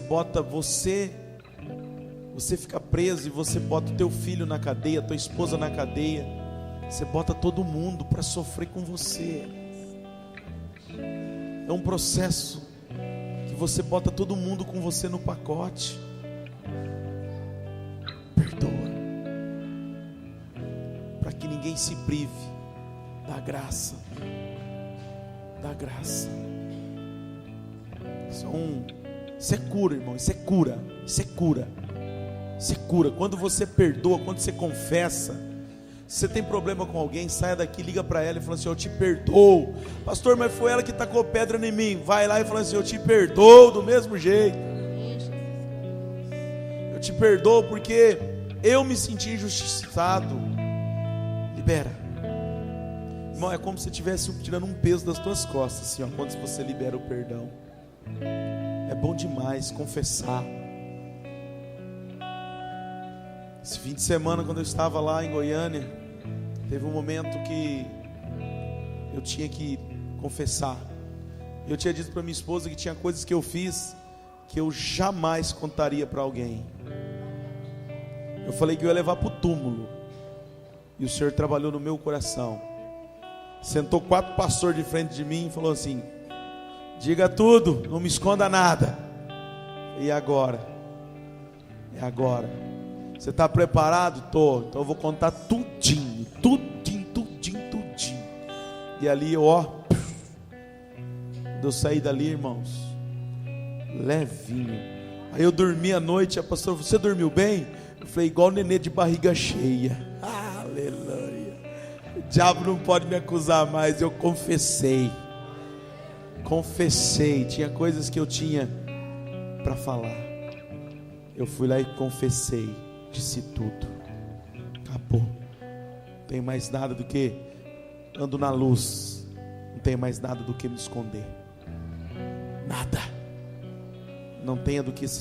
Speaker 3: fica preso e você bota o teu filho na cadeia, tua esposa na cadeia. Você bota todo mundo para sofrer com você. É um processo que você bota todo mundo com você no pacote. Perdoa, para que ninguém se prive da graça. Da graça. Isso é cura, irmão. Isso é cura. Isso é cura. Isso é cura. Quando você perdoa, quando você confessa. Se você tem problema com alguém, saia daqui, liga para ela e fala assim, eu te perdoo. Pastor, mas foi ela que tacou pedra em mim. Vai lá e fala assim, eu te perdoo do mesmo jeito. Eu te perdoo porque eu me senti injustiçado. Libera. Irmão, é como se você estivesse tirando um peso das tuas costas, assim, ó, quando você libera o perdão. É bom demais confessar. Esse fim de semana, quando eu estava lá em Goiânia, teve um momento que eu tinha que confessar. Eu tinha dito para minha esposa que tinha coisas que eu fiz que eu jamais contaria para alguém. Eu falei que eu ia levar para o túmulo. E o Senhor trabalhou no meu coração. Sentou 4 pastores de frente de mim e falou assim, diga tudo, não me esconda nada. E agora? É agora. Você está preparado? Tô. Então eu vou contar tudinho. E ali, ó, quando eu saí dali, irmãos, levinho, Aí eu dormi à noite, a pastora falou: você dormiu bem? Eu falei: igual nenê de barriga cheia. Aleluia. O diabo não pode me acusar mais. Eu confessei. Tinha coisas que eu tinha para falar. Eu fui lá e confessei. Disse tudo. Acabou. Não tem mais nada do que ando na luz. Não tem mais nada do que me esconder. Nada. Não tenha do que se